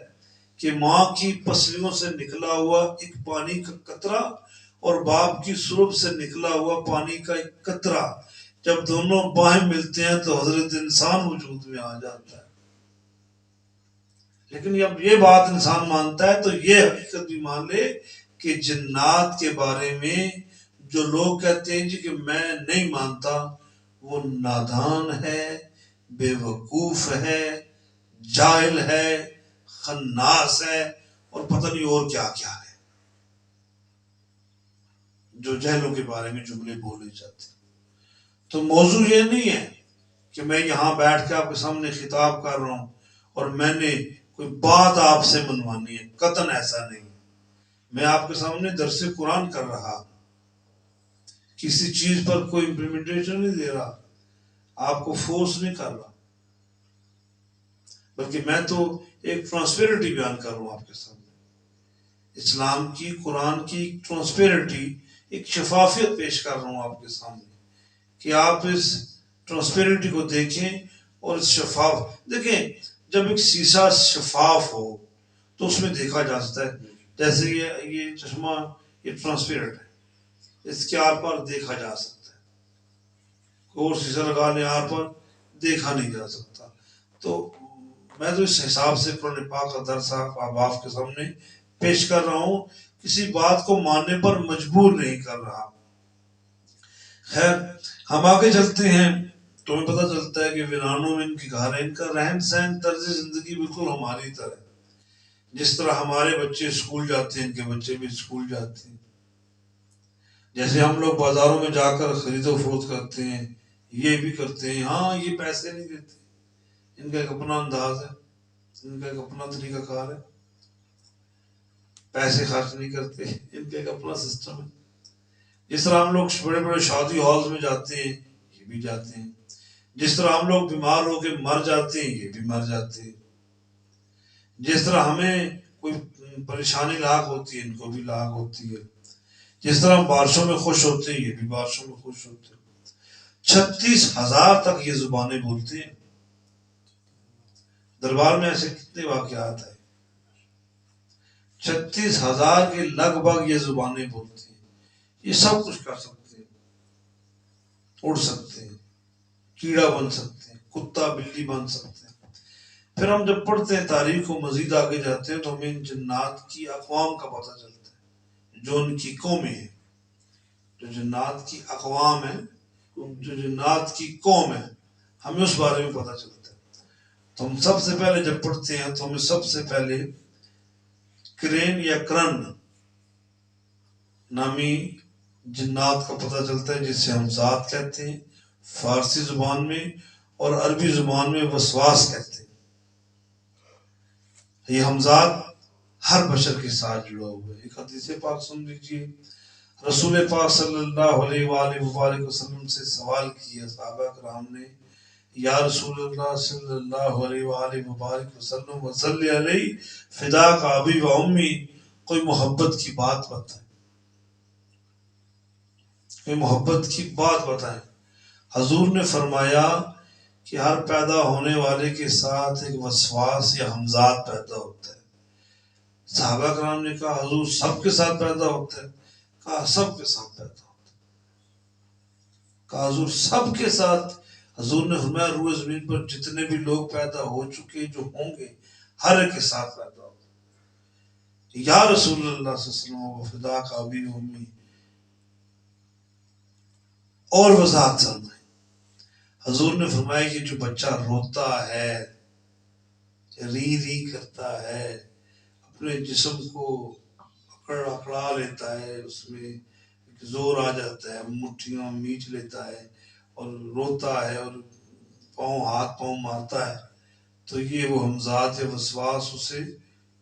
کہ ماں کی پسلیوں سے نکلا ہوا ایک پانی کا قطرہ اور باپ کی سرب سے نکلا ہوا پانی کا ایک قطرہ جب دونوں باہیں ملتے ہیں تو حضرت انسان وجود میں آ جاتا ہے. لیکن جب یہ بات انسان مانتا ہے تو یہ حقیقت بھی مان لے کہ جنات کے بارے میں جو لوگ کہتے ہیں جی کہ میں نہیں مانتا، وہ نادان ہے، بے وقوف ہے، جاہل ہے، خناس ہے، اور پتہ نہیں اور کیا کیا ہے جو جہلوں کے بارے میں جملے بولے جاتے. تو موضوع یہ نہیں ہے کہ میں یہاں بیٹھ کے آپ کے سامنے خطاب کر رہا ہوں اور میں نے کوئی بات آپ سے منوانی ہے، قطعاً ایسا نہیں. میں آپ کے سامنے درس قرآن کر رہا، کسی چیز پر کوئی امپلیمنٹیشن نہیں دے رہا، آپ کو فورس نہیں کر رہا، بلکہ میں تو ایک ٹرانسپیرنٹی بیان کر رہا ہوں آپ کے سامنے. اسلام کی، قرآن کی ٹرانسپیرنٹی، ایک شفافیت پیش کر رہا ہوں آپ کے سامنے کہ آپ اس ٹرانسپیرنٹی کو دیکھیں. اور اس دیکھیں جب ایک شیشہ شفاف ہو تو اس میں دیکھا جا سکتا ہے. جیسے یہ چشمہ یہ ٹرانسپیرنٹ ہے، اس کے آر پار دیکھا جا سکتا ہے، اور شیشہ لگا لیں آر پر دیکھا نہیں جا سکتا. تو میں تو اس حساب سے قرآن پاک کا درس آپ کے سامنے پیش کر رہا ہوں، کسی بات کو ماننے پر مجبور نہیں کر رہا. خیر ہم آگے چلتے ہیں. تمہیں پتہ چلتا ہے کہ ویرانوں میں ان کے گھر ہیں، ان کا رہن سہن طرز زندگی بالکل ہماری طرح، جس طرح ہمارے بچے اسکول جاتے ہیں ان کے بچے بھی اسکول جاتے ہیں. جیسے ہم لوگ بازاروں میں جا کر خرید و فروخت کرتے ہیں، یہ بھی کرتے ہیں. ہاں یہ پیسے نہیں دیتے، ان کا ایک اپنا انداز ہے، ان کا ایک اپنا طریقہ کار ہے، پیسے خرچ نہیں کرتے، ان کا ایک اپنا سسٹم ہے. جس طرح ہم لوگ بڑے بڑے شادی ہالز میں جاتے ہیں یہ بھی جاتے ہیں، جس طرح ہم لوگ بیمار ہو کے مر جاتے ہیں یہ بھی مر جاتے ہیں، جس طرح ہمیں کوئی پریشانی لاحق ہوتی ہے ان کو بھی لاحق ہوتی ہے، جس طرح ہم بارشوں میں خوش ہوتے ہیں یہ بھی بارشوں میں خوش ہوتے ہیں. 36,000 تک یہ زبانیں بولتے ہیں. دربار میں ایسے کتنے واقعات ہیں؟ 36,000 کے لگ بھگ یہ زبانیں بولتے ہیں. یہ سب کچھ کر سکتے ہیں، اڑ سکتے ہیں، کیڑا بن سکتے ہیں، کتا بلی بن سکتے ہیں. پھر ہم جب پڑھتے ہیں تاریخ کو مزید آگے جاتے ہیں تو ہمیں ان جنات کی اقوام کا پتہ چلتا ہے جو ان کی قومیں ہیں، جو جنات کی اقوام ہیں، جو جنات کی قوم ہے، ہمیں اس بارے میں پتہ چلتا ہے. تو ہم سب سے پہلے جب پڑھتے ہیں تو ہمیں سب سے پہلے کرین یا کرن نامی جنات کا پتہ چلتا ہے، جس سے ہم ذات کہتے ہیں فارسی زبان میں، اور عربی زبان میں وسواس کہتے ہیں. یہ ہمزاد ہر بشر کے ساتھ جڑا ہوا ہے. ایک حدیث پاک سن لیجیے. رسول پاک صلی اللہ علیہ وآلہ وبارک وسلم سے سوال کیا صحابہ کرام نے، یا رسول اللہ صلی اللہ علیہ وآلہ وبارک وسلم وصلی علیہ فداک ابی و امی، کوئی محبت کی بات بتائیں، کوئی محبت کی بات بتائیں. حضور نے فرمایا کہ ہر پیدا ہونے والے کے ساتھ ایک وسواس یا ہمزاد پیدا ہوتا ہے. صحابہ کرام نے کہا حضور سب کے ساتھ پیدا ہوتا ہے؟ کہا سب کے ساتھ پیدا ہوتا ہے. کہا حضور سب کے ساتھ؟ حضور نے فرمایا روح زمین پر جتنے بھی لوگ پیدا ہو چکے جو ہوں گے ہر ایک کے ساتھ پیدا ہوتا ہے. یا رسول اللہ صلی اللہ علیہ وسلم فداک ابی و امی، اور وضاحت فرمائے. حضور نے فرمایا کہ جو بچہ روتا ہے، ری ری کرتا ہے، اپنے جسم کو اکڑا لیتا ہے، اس میں زور آ جاتا ہے، مٹھیاں میچ لیتا ہے اور روتا ہے اور ہاتھ پاؤں مارتا ہے، تو یہ وہ ہمزاد یا وسواس اسے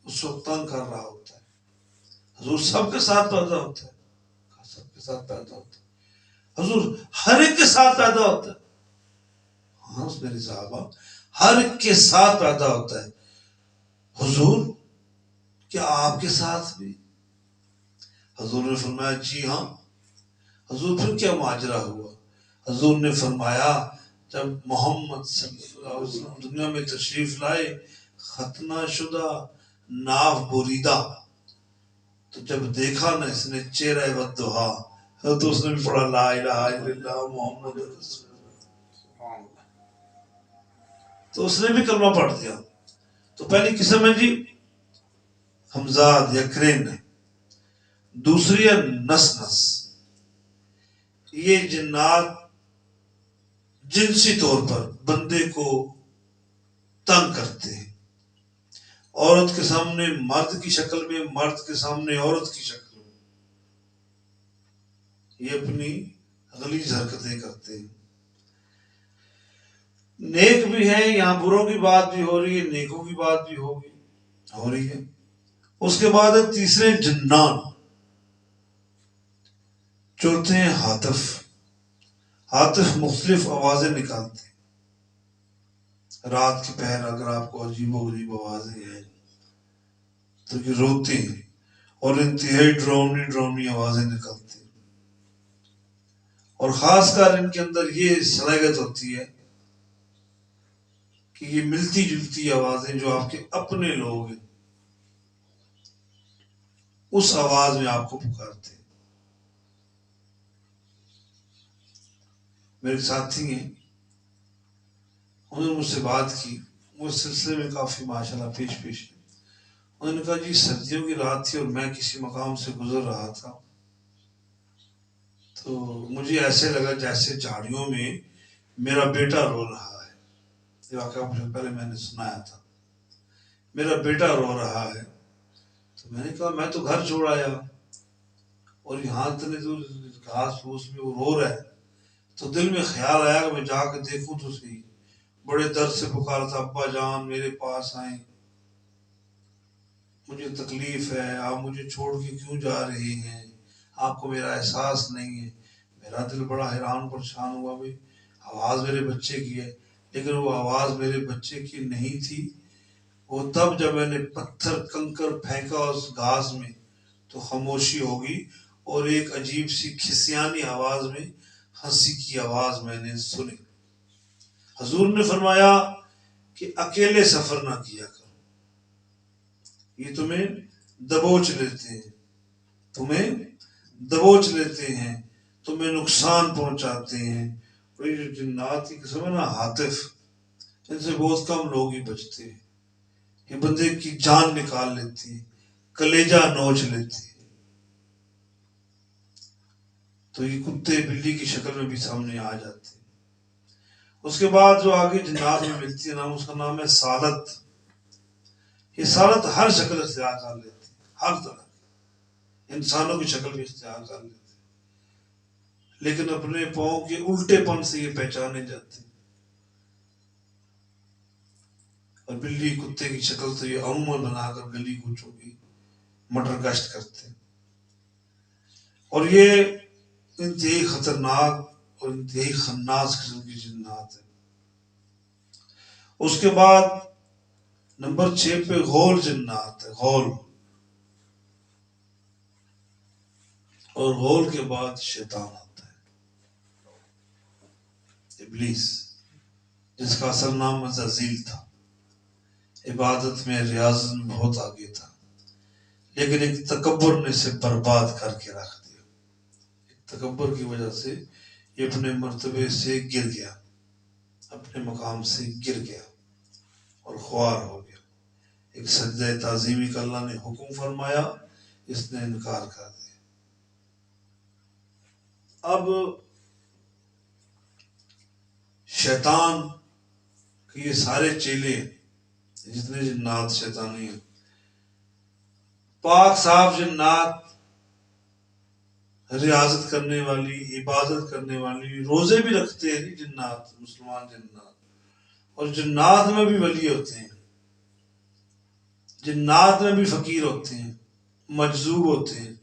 اس وقت تنگ کر رہا ہوتا ہے. حضور سب کے ساتھ پیدا ہوتا ہے؟ سب کے ساتھ پیدا ہوتا ہے. حضور ہر ایک کے ساتھ پیدا ہوتا ہے؟ ہاں میرے صحابہ ہر ایک کے ساتھ پیدا ہوتا ہے. حضور کیا آپ کے ساتھ بھی؟ حضور نے فرمایا جی ہاں. حضور پھر کیا ماجرا ہوا؟ حضور نے فرمایا جب محمد صلی اللہ علیہ وسلم دنیا میں تشریف لائے، ختنہ شدہ ناف بریدہ، تو جب دیکھا نا اس نے چہرہ والدہا، تو اس نے بھی پڑھا لا الہ الا اللہ محمد رسول اللہ، تو اس نے بھی کلمہ پڑھ دیا. تو پہلی قسم ہے جی ہمزاد یا کرین. دوسری ہے نس نس. یہ جنات جنسی طور پر بندے کو تنگ کرتے ہیں، عورت کے سامنے مرد کی شکل میں، مرد کے سامنے عورت کی شکل میں، یہ اپنی غلیظ حرکتیں کرتے ہیں. نیک بھی ہیں، یہاں بروں کی بات بھی ہو رہی ہے، نیکوں کی بات بھی ہو رہی ہے. اس کے بعد ہے تیسرے جنان. چوتھے ہیں ہاتف. ہاتف مختلف آوازیں نکالتے ہیں. رات کے پہر اگر آپ کو عجیب و غریب آوازیں ہیں تو یہ روتے ہیں اور انتہائی ڈراؤنی آوازیں نکالتے ہیں. اور خاص کر ان کے اندر یہ صلاحیت ہوتی ہے کہ یہ ملتی جلتی آوازیں جو آپ کے اپنے لوگ ہیں اس آواز میں آپ کو پکارتے ہیں. میرے ساتھی ہیں، انہوں نے مجھ سے بات کی، وہ اس سلسلے میں کافی ماشاءاللہ پیش ہے. انہوں نے کہا جی سردیوں کی رات تھی اور میں کسی مقام سے گزر رہا تھا، تو مجھے ایسے لگا جیسے جھاڑیوں میں میرا بیٹا رو رہا ہے. یہ واقعہ مجھے پہلے میں نے سنایا تھا. میرا بیٹا رو رہا ہے. تو میں نے کہا میں تو گھر چھوڑ آیا اور یہاں اتنے دور گھاس پھوس میں وہ رو رہا ہے. تو دل میں خیال آیا کہ میں جا کے دیکھوں تو صحیح. بڑے درد سے پکارا تھا، ابا جان میرے پاس آئیں، مجھے تکلیف ہے، آپ مجھے چھوڑ کے کیوں جا رہے ہیں، آپ کو میرا احساس نہیں ہے. میرا دل بڑا حیران پریشان ہوا، بھائی آواز میرے بچے کی ہے، لیکن وہ آواز میرے بچے کی نہیں تھی. وہ تب جب میں نے پتھر کنکر پھینکا اس گھاس میں تو خاموشی ہوگی اور ایک عجیب سی کھسیانی آواز میں ہنسی کی آواز میں نے سنی. حضور نے فرمایا کہ اکیلے سفر نہ کیا کرو، یہ تمہیں دبوچ لیتے ہیں، تمہیں دبوچ لیتے ہیں، تمہیں نقصان پہنچاتے ہیں. اور یہ جو جنات کی قسم ہے نا ہاتف، ان سے بہت کم لوگ ہی بچتے ہیں. یہ بندے کی جان نکال لیتی ہے، کلیجہ نوچ لیتی ہے. تو یہ کتے بلی کی شکل میں بھی سامنے آ جاتے ہیں. اس کے بعد جو آگے جنات میں ملتی ہے نام، اس کا نام ہے سالت. یہ سالت ہر شکل اختیار کر لیتی ہے، ہر طرح انسانوں کی شکل بھی اختیار کر لیتی ہے، لیکن اپنے پاؤں کے الٹے پن سے یہ پہچانے جاتے ہیں. اور بلی کتے کی شکل تو یہ عموماً بنا کر گلی کوچوں کی مٹر گشت کرتے ہیں. اور یہ انتہائی خطرناک اور انتہائی خناس قسم کی جنات ہے. اس کے بعد نمبر 6 پہ غول جنات ہے، غول. اور غول کے بعد شیطان آتا ہے، ابلیس، جس کا اصل نام عزازیل تھا. عبادت میں ریاضت میں بہت آگے تھا، لیکن ایک تکبر نے اسے برباد کر کے رکھ دیا. ایک تکبر کی وجہ سے یہ اپنے مرتبے سے گر گیا، اپنے مقام سے گر گیا اور خوار ہو گیا. ایک سجدہ تعظیمی کا اللہ نے حکم فرمایا، اس نے انکار کر دیا. اب شیطان کہ یہ سارے چیلے جتنے جنات شیطانی ہیں، پاک صاف جنات، ریاضت کرنے والی، عبادت کرنے والی، روزے بھی رکھتے ہیں جنات، مسلمان جنات. اور جنات میں بھی ولی ہوتے ہیں، جنات میں بھی فقیر ہوتے ہیں، مجذوب ہوتے ہیں.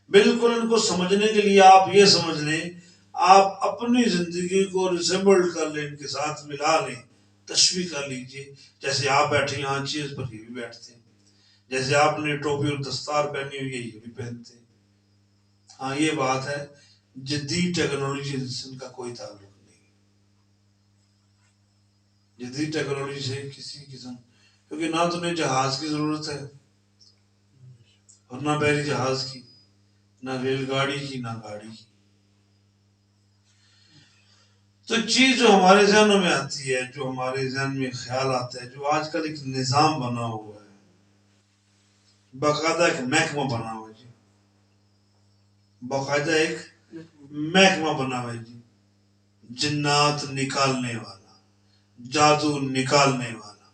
بالکل ان کو سمجھنے کے لیے آپ یہ سمجھ لیں، آپ اپنی زندگی کو ریزمبل کر لیں، ان کے ساتھ ملا لیں، تشبیہ کر لیجئے. جیسے آپ بیٹھے یہاں چیز پر یہ بھی بیٹھتے ہیں، جیسے آپ نے ٹوپی اور دستار پہنی ہوئی ہے یہ بھی پہنتے ہیں. ہاں یہ بات ہے، جدید ٹیکنالوجی سے ان کا کوئی تعلق نہیں. جدید ٹیکنالوجی سے کسی قسم، کیونکہ نہ تو انہیں جہاز کی ضرورت ہے اور نہ بحری جہاز کی، نہ ریل گاڑی کی، نہ گاڑی کی. تو چیز جو ہمارے ذہنوں میں آتی ہے، جو ہمارے ذہن میں خیال آتا ہے، جو آج کل ایک نظام بنا ہوا ہے، باقاعدہ ایک محکمہ بنا ہوا ہے جی، باقاعدہ ایک محکمہ بنا ہوا ہے جی، جنات نکالنے والا، جادو نکالنے والا.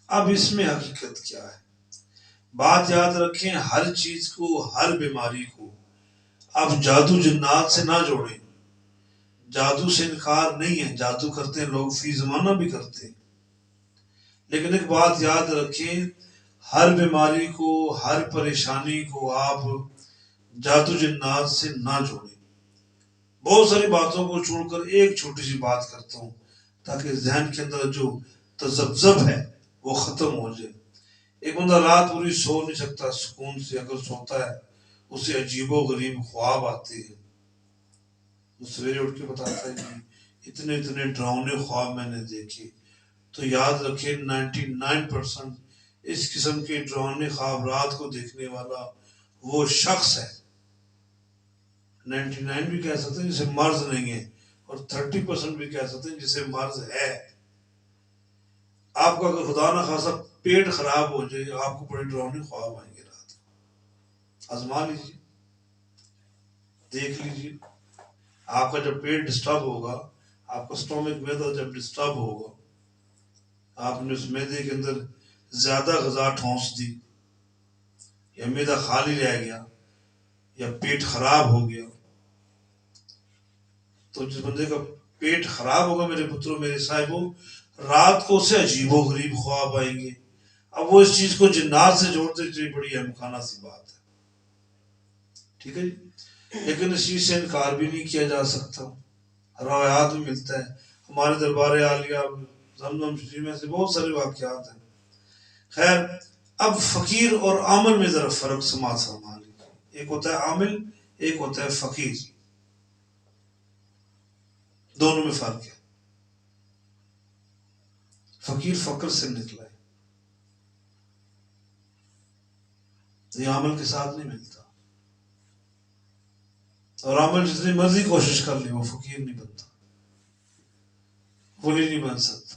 اب اس میں حقیقت کیا ہے؟ بات یاد رکھیں، ہر چیز کو، ہر بیماری کو اب جادو جنات سے نہ جوڑیں. جادو سے انکار نہیں ہے، جادو کرتے ہیں لوگ، فی زمانہ بھی کرتے ہیں، لیکن ایک بات یاد رکھیں، ہر بیماری کو، ہر پریشانی کو آپ جادو جنات سے نہ جوڑیں. بہت ساری باتوں کو چھوڑ کر ایک چھوٹی سی بات کرتا ہوں تاکہ ذہن کے اندر جو تذبذب ہے وہ ختم ہو جائے. ایک بندہ رات پوری سو نہیں سکتا سکون سے، اگر سوتا ہے اسے عجیب و غریب خواب آتے ہیں. سویرے اٹھ کے بتاتا ہے جی اتنے اتنے ڈراؤنے خواب میں نے دیکھے. تو یاد رکھیں 99% اس قسم کے ڈراؤنے خواب رات کو دیکھنے والا وہ شخص ہے 99 بھی کہہ سکتے ہیں جسے مرض نہیں ہے، اور 30% بھی کہہ سکتے ہیں جسے مرض ہے۔ آپ کا اگر خدا نہ خاصا پیٹ خراب ہو جائے، آپ کو بڑے ڈراؤنے خواب آئیں گے رات کو، آزما لیجیے، دیکھ لیجیے۔ آپ کا جب پیٹ ڈسٹرب ہوگا، آپ کا سٹومک میدا جب ڈسٹرب ہوگا، آپ نے اس میدے کے اندر زیادہ غذا ٹھونس دی، یا میدا خالی رہ گیا، یا پیٹ خراب ہو گیا، تو جس بندے کا پیٹ خراب ہوگا میرے پتروں میرے صاحبوں، رات کو اسے عجیب و غریب خواب آئیں گے۔ اب وہ اس چیز کو جنات سے جوڑتے چاہیے، بڑی اہم سی بات ہے، ٹھیک ہے جی۔ لیکن اس چیز سے انکار بھی نہیں کیا جا سکتا، روایات میں ملتا ہے۔ ہمارے دربار عالیہ زمزم شریف میں سے بہت سارے واقعات ہیں۔ خیر، اب فقیر اور عامل میں ذرا فرق سماعت فرما لیجیے۔ ایک ہوتا ہے عامل، ایک ہوتا ہے فقیر، دونوں میں فرق ہے۔ فقیر فقر سے نکلا ہے، یہ عامل کے ساتھ نہیں ملتا، اور عامل جتنی مرضی کوشش کر لے وہ فقیر نہیں بنتا، ولی نہیں بن سکتا،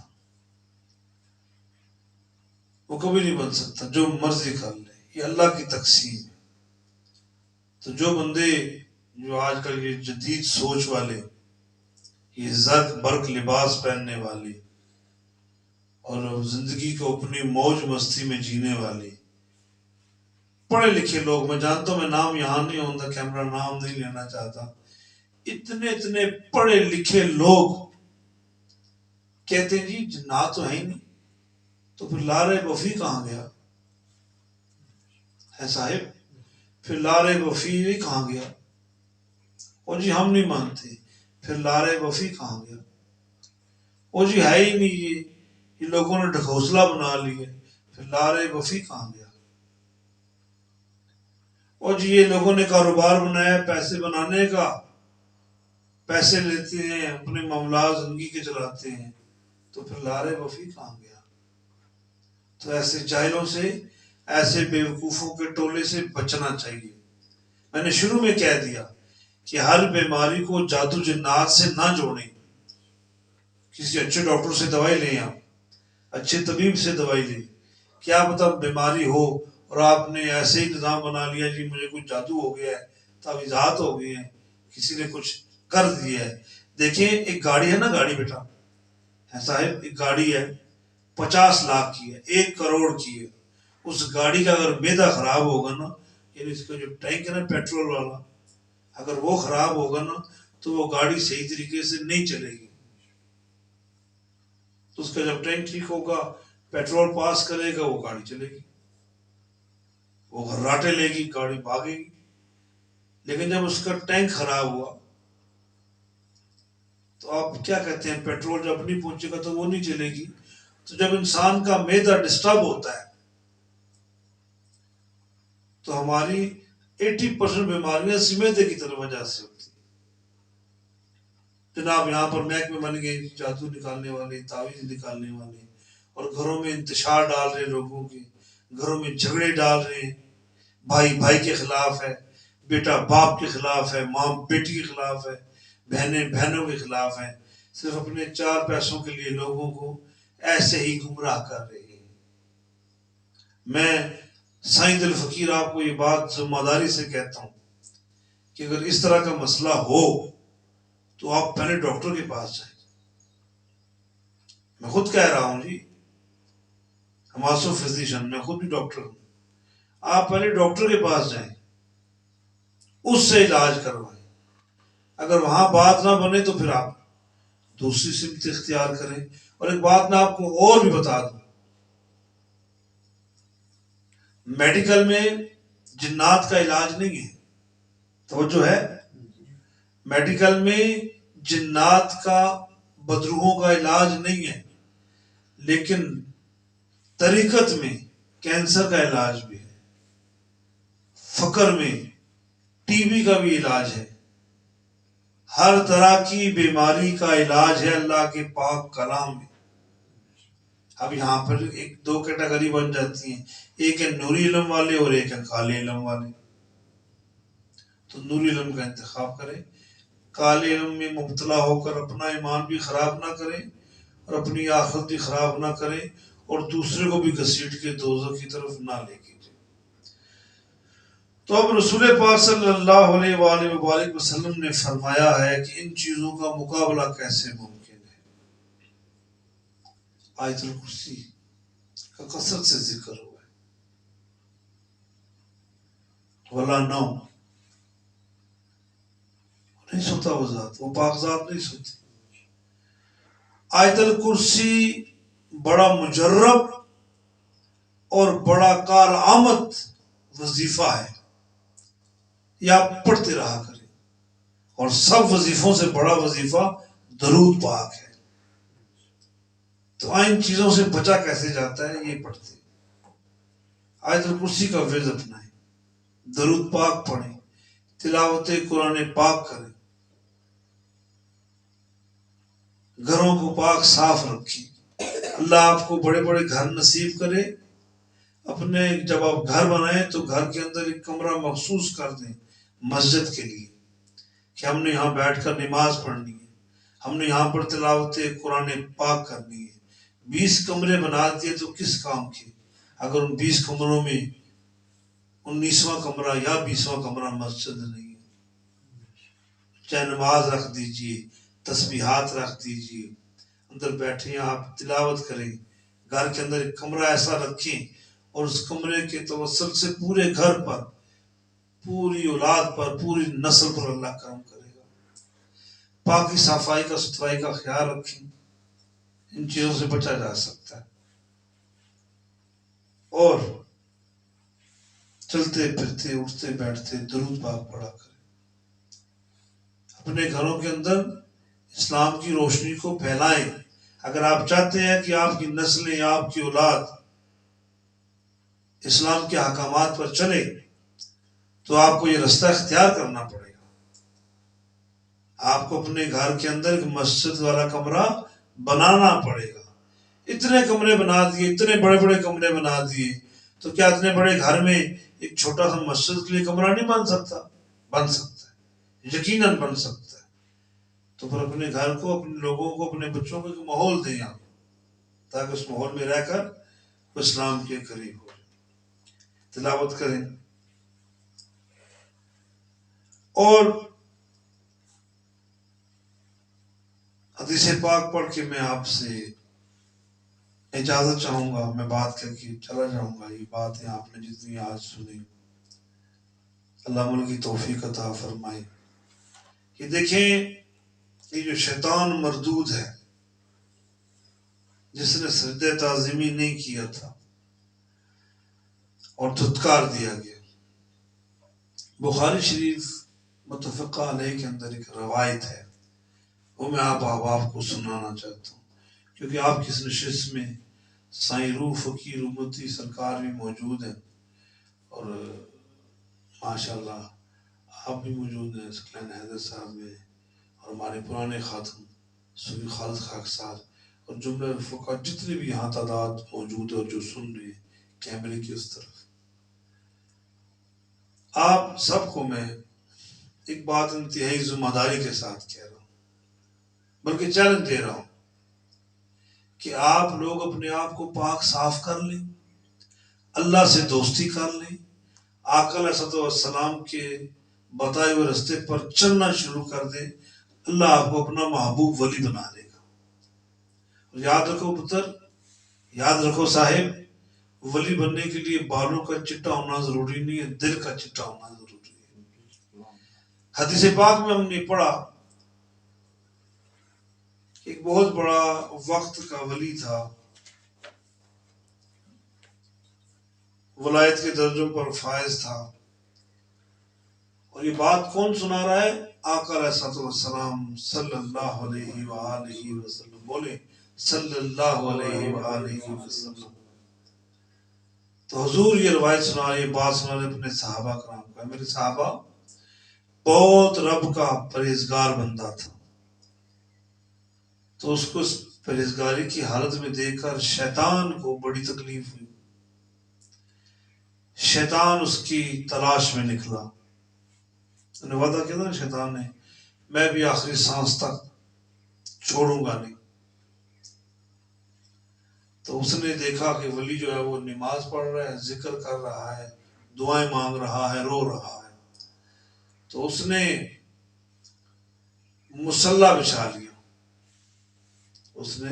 وہ کبھی نہیں بن سکتا، جو مرضی کر لے، یہ اللہ کی تقسیم ہے۔ تو جو بندے، جو آج کل یہ جدید سوچ والے، یہ زرق برق لباس پہننے والے اور زندگی کو اپنی موج مستی میں جینے والے پڑھے لکھے لوگ، میں جانتا ہوں، میں نام یہاں نہیں ہوتا، کیمرہ نام نہیں لینا چاہتا، اتنے پڑھے لکھے لوگ کہتے ہیں جی جنات تو ہے ہی نہیں، تو پھر لارے وفی کہاں گیا ہے صاحب؟ پھر لارے وفی بھی کہاں گیا؟ اور جی ہم نہیں مانتے، پھر لارے وفی کہاں گیا؟ اور جی ہے ہی نہیں، یہ لوگوں نے ڈھکوسلا بنا لیا، پھر لارے وفی کہاں گیا؟ اور جی یہ لوگوں نے کاروبار بنایا پیسے بنانے کا، پیسے لیتے ہیں، اپنے معاملات زندگی کے چلاتے ہیں، تو پھر لارے وفی کہاں گیا؟ تو ایسے جاہلوں سے، ایسے بیوقوفوں کے ٹولے سے بچنا چاہیے۔ میں نے شروع میں کہہ دیا کہ ہر بیماری کو جادو جنات سے نہ جوڑیں، کسی اچھے ڈاکٹر سے دوائی لیں، آپ اچھے طبیب سے دوائی لیں، کیا پتہ بیماری ہو اور آپ نے ایسے ہی نظام بنا لیا جی مجھے کچھ جادو ہو گیا ہے، تعویذات ہو گئے ہیں، کسی نے کچھ کر دیا ہے۔ دیکھیں ایک گاڑی ہے نا، گاڑی بیٹا ہے صاحب، ایک گاڑی ہے 50 لاکھ کی ہے، 1 کروڑ کی ہے، اس گاڑی کا اگر میدا خراب ہوگا نا، یعنی اس کا جو ٹینک ہے نا پیٹرول والا، اگر وہ خراب ہوگا نا تو وہ گاڑی صحیح طریقے سے نہیں چلے گی۔ تو اس کا جب ٹینک ٹھیک ہوگا، پیٹرول پاس کرے گا، وہ گاڑی چلے گی، وہ گھراٹے لے گی، گاڑی بھاگے گی۔ لیکن جب اس کا ٹینک خراب ہوا تو آپ کیا کہتے ہیں، پیٹرول جب نہیں پہنچے گا تو وہ نہیں چلے گی۔ تو جب انسان کا معدہ ڈسٹرب ہوتا ہے تو ہماری 80% بیماریاں اسی معدے کی طرف وجہ سے ہوتی ہیں۔ جناب یہاں پر محکمے بن گئے، جادو نکالنے والے، تعویذ نکالنے والے، اور گھروں میں انتشار ڈال رہے، لوگوں کے گھروں میں جھگڑے ڈال رہے ہیں، بھائی بھائی کے خلاف ہے، بیٹا باپ کے خلاف ہے، ماں بیٹی کے خلاف ہے، بہنیں بہنوں کے خلاف ہیں، صرف اپنے 4 پیسوں کے لیے لوگوں کو ایسے ہی گمراہ کر رہے ہیں۔ میں سائیں الفقیر آپ کو یہ بات ذمہ داری سے کہتا ہوں کہ اگر اس طرح کا مسئلہ ہو تو آپ پہلے ڈاکٹر کے پاس جائیں۔ میں خود کہہ رہا ہوں جی، ہماسو فزیشن، میں خود بھی ڈاکٹر ہوں، آپ پہلے ڈاکٹر کے پاس جائیں، اس سے علاج کروائیں۔ اگر وہاں بات نہ بنے تو پھر آپ دوسری سمت اختیار کریں۔ اور ایک بات میں آپ کو اور بھی بتا دوں، میڈیکل میں جنات کا علاج نہیں ہے، توجہ ہے، میڈیکل میں جنات کا، بدروحوں کا علاج نہیں ہے، لیکن طریقت میں کینسر کا علاج بھی ہے، فقر میں ٹی بی کا بھی علاج ہے، ہر طرح کی بیماری کا علاج ہے اللہ کے پاک کلام میں، اب یہاں پر ایک دو کیٹیگری بن جاتی ہیں، ایک ہے نوری علم والے اور ایک ہے کالے علم والے. تو نوری علم کا انتخاب کریں، کالے علم میں مبتلا ہو کر اپنا ایمان بھی خراب نہ کریں اور اپنی آخرت بھی خراب نہ کریں اور دوسرے کو بھی گھسیٹ کے دوزخ کی طرف نہ لے کے جائیں. تو اب رسول پاک صلی اللہ علیہ وآلہ وآلہ وسلم نے فرمایا ہے کہ ان چیزوں کا مقابلہ کیسے ممکن ہے. آیت الکرسی کا کثرت سے ذکر ہوا ہے. ولا نوم، نہیں سوتا وہ ذات، وہ پاک ذات نہیں سوتی. آیت الکرسی بڑا مجرب اور بڑا کارآمد وظیفہ ہے، یہ آپ پڑھتے رہا کریں. اور سب وظیفوں سے بڑا وظیفہ درود پاک ہے. تو ان چیزوں سے بچا کیسے جاتا ہے یہ پڑھتے. آیت الکرسی کا ورد اپنائیں، درود پاک پڑھیں، تلاوت قرآن پاک کریں، گھروں کو پاک صاف رکھیں. اللہ آپ کو بڑے بڑے گھر نصیب کرے. اپنے جب آپ گھر بنائیں تو گھر کے اندر ایک کمرہ مخصوص کر دیں مسجد کے لیے، کہ ہم نے یہاں بیٹھ کر نماز پڑھنی ہے، ہم نے یہاں پر تلاوت قرآن پاک کرنی ہے. 20 کمرے بنا دیے تو کس کام کے، اگر ان 20 کمروں میں 19واں کمرہ یا 20واں کمرہ مسجد نہیں ہے. چاہے نماز رکھ دیجئے، تسبیحات رکھ دیجئے، اندر بیٹھیں آپ تلاوت کریں. گھر کے اندر ایک کمرہ ایسا رکھیں اور اس کمرے کے توسل سے پورے گھر پر، پوری اولاد پر، پوری نسل پر اللہ کرم کرے گا. پاکی صفائی کا ستھرائی کا خیال رکھیں. ان چیزوں سے بچا جا سکتا ہے. اور چلتے پھرتے اٹھتے بیٹھتے درود پاک پڑھا کریں. اپنے گھروں کے اندر اسلام کی روشنی کو پھیلائیں. اگر آپ چاہتے ہیں کہ آپ کی نسلیں، آپ کی اولاد اسلام کے احکامات پر چلے تو آپ کو یہ رستہ اختیار کرنا پڑے گا. آپ کو اپنے گھر کے اندر ایک مسجد والا کمرہ بنانا پڑے گا. اتنے کمرے بنا دیے، اتنے بڑے بڑے کمرے بنا دیے، تو کیا اتنے بڑے گھر میں ایک چھوٹا سا مسجد کے لیے کمرہ نہیں بن سکتا؟ بن سکتا ہے، یقیناً بن سکتا ہے. تو پھر اپنے گھر کو، اپنے لوگوں کو، اپنے بچوں کو ایک ماحول دیں آپ، تاکہ اس ماحول میں رہ کر اسلام کے قریب ہو. تلاوت کریں. اور حدیث پاک پڑھ کے میں آپ سے اجازت چاہوں گا، میں بات کر کے چلا جاؤں گا. یہ باتیں آپ نے جتنی آج سنی، اللہ مل کی توفیق عطا فرمائے. کہ دیکھیں، یہ جو شیطان مردود ہے، جس نے سجدہ تعظیمی نہیں کیا تھا اور دھتکار دیا گیا. بخاری شریف متفقہ علیہ کے اندر ایک روایت ہے، وہ میں آپ کو سنانا چاہتا ہوں، کیونکہ آپ کی اس نشست میں سائیں روح فقیر امتی سرکار بھی موجود ہیں، اور ماشاءاللہ آپ بھی موجود ہیں، سکلین حیدر صاحب میں، اور ہمارے پرانے خاتم صوفی خالد خاک صاحب اور جملہ فقہ جتنے بھی یہاں تعداد موجود ہے اور جو سن رہے ہیں کیمرے کی اس طرف. آپ سب کو میں ایک بات انتہائی ذمہ داری کے ساتھ کہہ رہا ہوں، بلکہ چیلنج دے رہا ہوں کہ آپ لوگ اپنے آپ کو پاک صاف کر لیں، اللہ سے دوستی کر لیں، آقا علیہ السلام کے بتائے ہوئے رستے پر چلنا شروع کر دیں. اللہ آپ کو اپنا محبوب ولی بنا لے گا. اور یاد رکھو پتر، یاد رکھو صاحب، ولی بننے کے لیے بالوں کا چٹا ہونا ضروری نہیں ہے، دل کا چٹا ہونا ضروری ہے. حدیث پاک میں ہم نے پڑھا کہ ایک بہت بڑا وقت کا ولی تھا، ولایت کے درجوں پر فائز تھا. اور یہ بات کون سنا رہا ہے؟ آقا علیہ السلام صلی اللہ علیہ وآلہ وسلم. بولے صلی اللہ علیہ وآلہ وسلم. تو حضور یہ روایت سنا رہے، یہ بات سنا رہے اپنے صحابہ کرام کا. میرے صحابہ بہت رب کا پرہیزگار بندہ تھا، تو اس کو پرہیزگاری کی حالت میں دیکھ کر شیطان کو بڑی تکلیف ہوئی. شیطان اس کی تلاش میں نکلا. انہیں وعدہ کیا تھا شیطان نے، میں بھی آخری سانس تک چھوڑوں گا نہیں. تو اس نے دیکھا کہ ولی جو ہے وہ نماز پڑھ رہا ہے، ذکر کر رہا ہے، دعائیں مانگ رہا ہے، رو رہا ہے. تو اس نے مصلی بچھا لیا. اس نے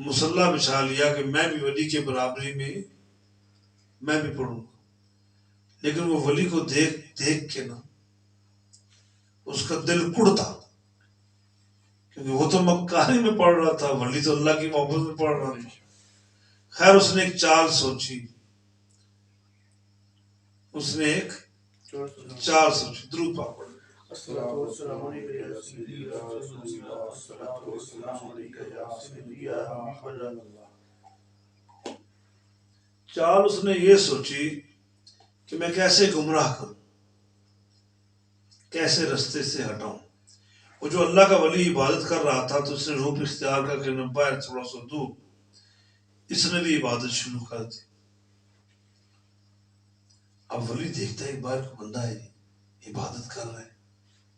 مصلی بچھا لیا کہ میں بھی ولی کے برابری میں میں بھی پڑھوں گا. لیکن وہ ولی کو دیکھ کے نا اس کا دل کڑتا، کیونکہ وہ تو مکاری میں پڑھ رہا تھا، ولی تو اللہ کی محبت میں پڑھ رہا تھا. خیر اس نے ایک چال سوچی. اس نے ایک چال سوچی. درود پاک پڑھ. چال اس نے یہ سوچی کہ میں کیسے گمراہ کروں، کیسے رستے سے ہٹاؤں. وہ جو اللہ کا ولی عبادت کر رہا تھا تو اس نے روپ اختیار کر کے باہر تھوڑا سا دور اس نے بھی عبادت شروع کر دی. اب ولی دیکھتا ہے ایک بار کو بندہ ہے عبادت کر رہا ہے،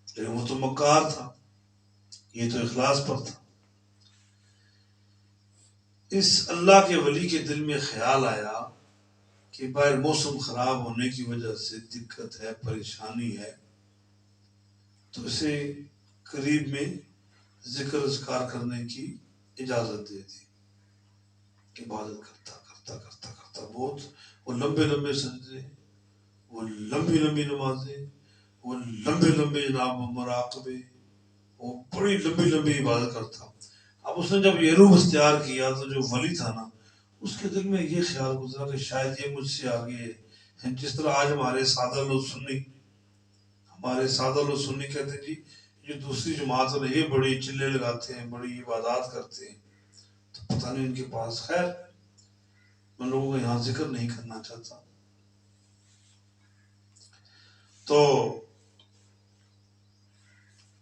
لیکن وہ تو مکار تھا، یہ تو اخلاص پر تھا. اس اللہ کے ولی کے دل میں خیال آیا کہ باہر موسم خراب ہونے کی وجہ سے دقت ہے، پریشانی ہے، تو اسے قریب میں ذکر اذکار کرنے کی اجازت دے دی. عبادت کرتا کرتا کرتا کرتا بہت وہ لمبے لمبے سجدے، وہ لمبی لمبی نمازیں، وہ لمبے لمبے جناب مراقبے، وہ بڑی لمبی لمبی عبادت کرتا. اب اس نے جب یہ روح اختیار کیا تو جو ولی تھا نا اس کے دل میں یہ خیال گزرا کہ شاید یہ مجھ سے آگے ہے. جس طرح آج ہمارے سادہ لوگ سنی کہتے ہیں جی یہ دوسری جماعت والے یہ بڑی چلے لگاتے ہیں، بڑی عبادات کرتے ہیں، تو پتہ نہیں ان کے پاس. خیر میں لوگوں کو یہاں ذکر نہیں کرنا چاہتا. تو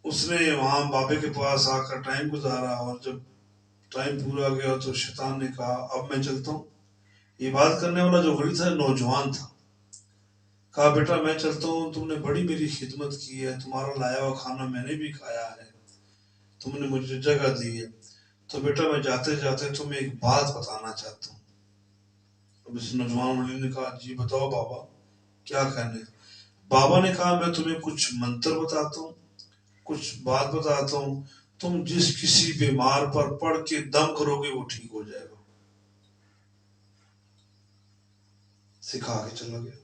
اس نے وہاں بابے کے پاس آ کر ٹائم گزارا، اور جب ٹائم پورا گیا تو شیطان نے کہا اب میں چلتا ہوں. یہ بات کرنے والا جو ولی تھا نوجوان تھا. کہا بیٹا میں چلتا ہوں، تم نے بڑی میری خدمت کی ہے، تمہارا لایا ہوا کھانا میں نے بھی کھایا ہے، تم نے مجھے جگہ دی ہے، تو بیٹا میں جاتے جاتے تمہیں ایک بات بتانا چاہتا ہوں. اب اس نوجوان ولی نے کہا جی بتاؤ بابا کیا کہنے. بابا نے کہا میں تمہیں کچھ منتر بتاتا ہوں، کچھ بات بتاتا ہوں، تم جس کسی بیمار پر پڑھ کے دم کرو گے وہ ٹھیک ہو جائے گا. سکھا کے چلا گیا.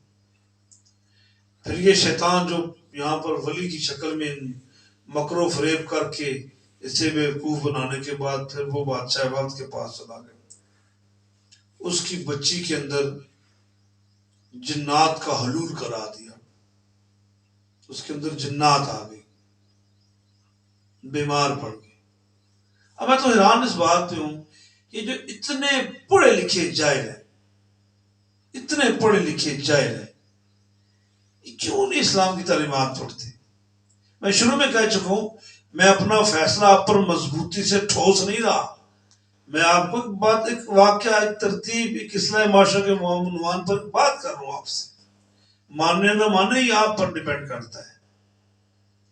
پھر یہ شیطان جو یہاں پر ولی کی شکل میں مکر و فریب کر کے اسے بیوقوف بنانے کے بعد پھر وہ بادشاہ وقت کے پاس چلا گیا. اس کی بچی کے اندر جنات کا حلول کرا دیا، اس کے اندر جنات آ گئی، بیمار پڑ گئی. اب میں تو حیران اس بات پہ ہوں کہ جو اتنے پڑھے لکھے جاہل ہیں، اتنے پڑھے لکھے جاہل ہیں، کیوں نہیں اسلام کی تعلیمات پڑھتے. میں شروع میں کہہ چکا ہوں میں اپنا فیصلہ آپ پر مضبوطی سے ٹھوس نہیں رہا. میں آپ کو ایک واقعہ، ایک ترتیب، ایک اصلاح معاشرہ کے عنوان پر بات کر رہا ہوں آپ سے. ماننے نہ ماننے یہ آپ پر ڈیپینڈ کرتا ہے،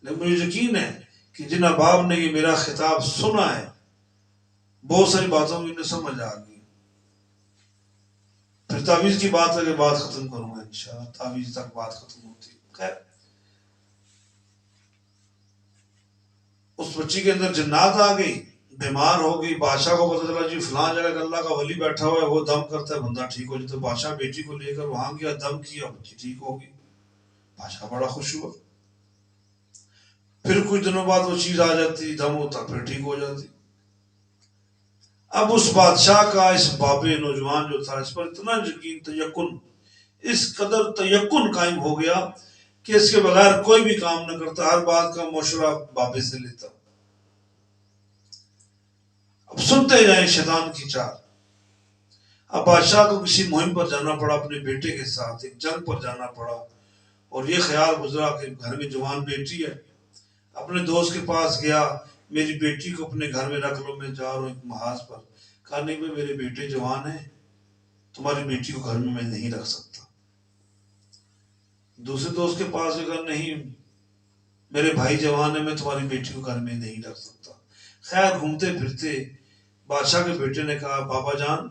لیکن مجھے یقین ہے کہ جن احباب نے یہ میرا خطاب سنا ہے بہت ساری باتوں میں انہیں سمجھ آ گئی. پھر تعویذ کی بات کر کے بات ختم کروں گا انشاءاللہ. تعویذ تک بات ختم ہوتی ہے. خیر اس بچی کے اندر جنات آ گئی، بیمار ہو گئی. بادشاہ کو پتہ چلا جی فلاں جگہ اللہ کا ولی بیٹھا ہوا ہے، وہ دم کرتا ہے بندہ ٹھیک ہو جاتا ہے. بادشاہ بیٹی کو لے کر وہاں گیا، دم کیا، بچی ٹھیک ہو گئی. بادشاہ بڑا خوش ہوا. پھر کچھ دنوں بعد وہ چیز آ جاتی، دم ہوتا، پھر ٹھیک ہو جاتی. اب اس بادشاہ کا اس بابے نوجوان جو تھا اس پر اتنا یقین، تیقن، اس قدر تیقن قائم ہو گیا کہ اس کے بغیر کوئی بھی کام نہ کرتا، ہر بات کا مشورہ بابے سے لیتا. اب سنتے جائیں شیطان کی چال. اب بادشاہ کو کسی مہم پر جانا پڑا اپنے بیٹے کے ساتھ، ایک جنگ پر جانا پڑا، اور یہ خیال گزرا کہ گھر میں جوان بیٹی ہے. اپنے دوست کے پاس گیا، میری بیٹی کو اپنے گھر میں رکھ لو، میں جا رہا ہوں ایک محاذ پر. کہا نہیں بھائی میرے بیٹے جوان ہیں، تمہاری بیٹی کو گھر میں نہیں رکھ سکتا. دوسرے دوست کے پاس بھی کہا نہیں میرے بھائی جوان ہیں، میں تمہاری بیٹی کو گھر میں نہیں رکھ سکتا. خیر گھومتے پھرتے بادشاہ کے بیٹے نے کہا بابا جان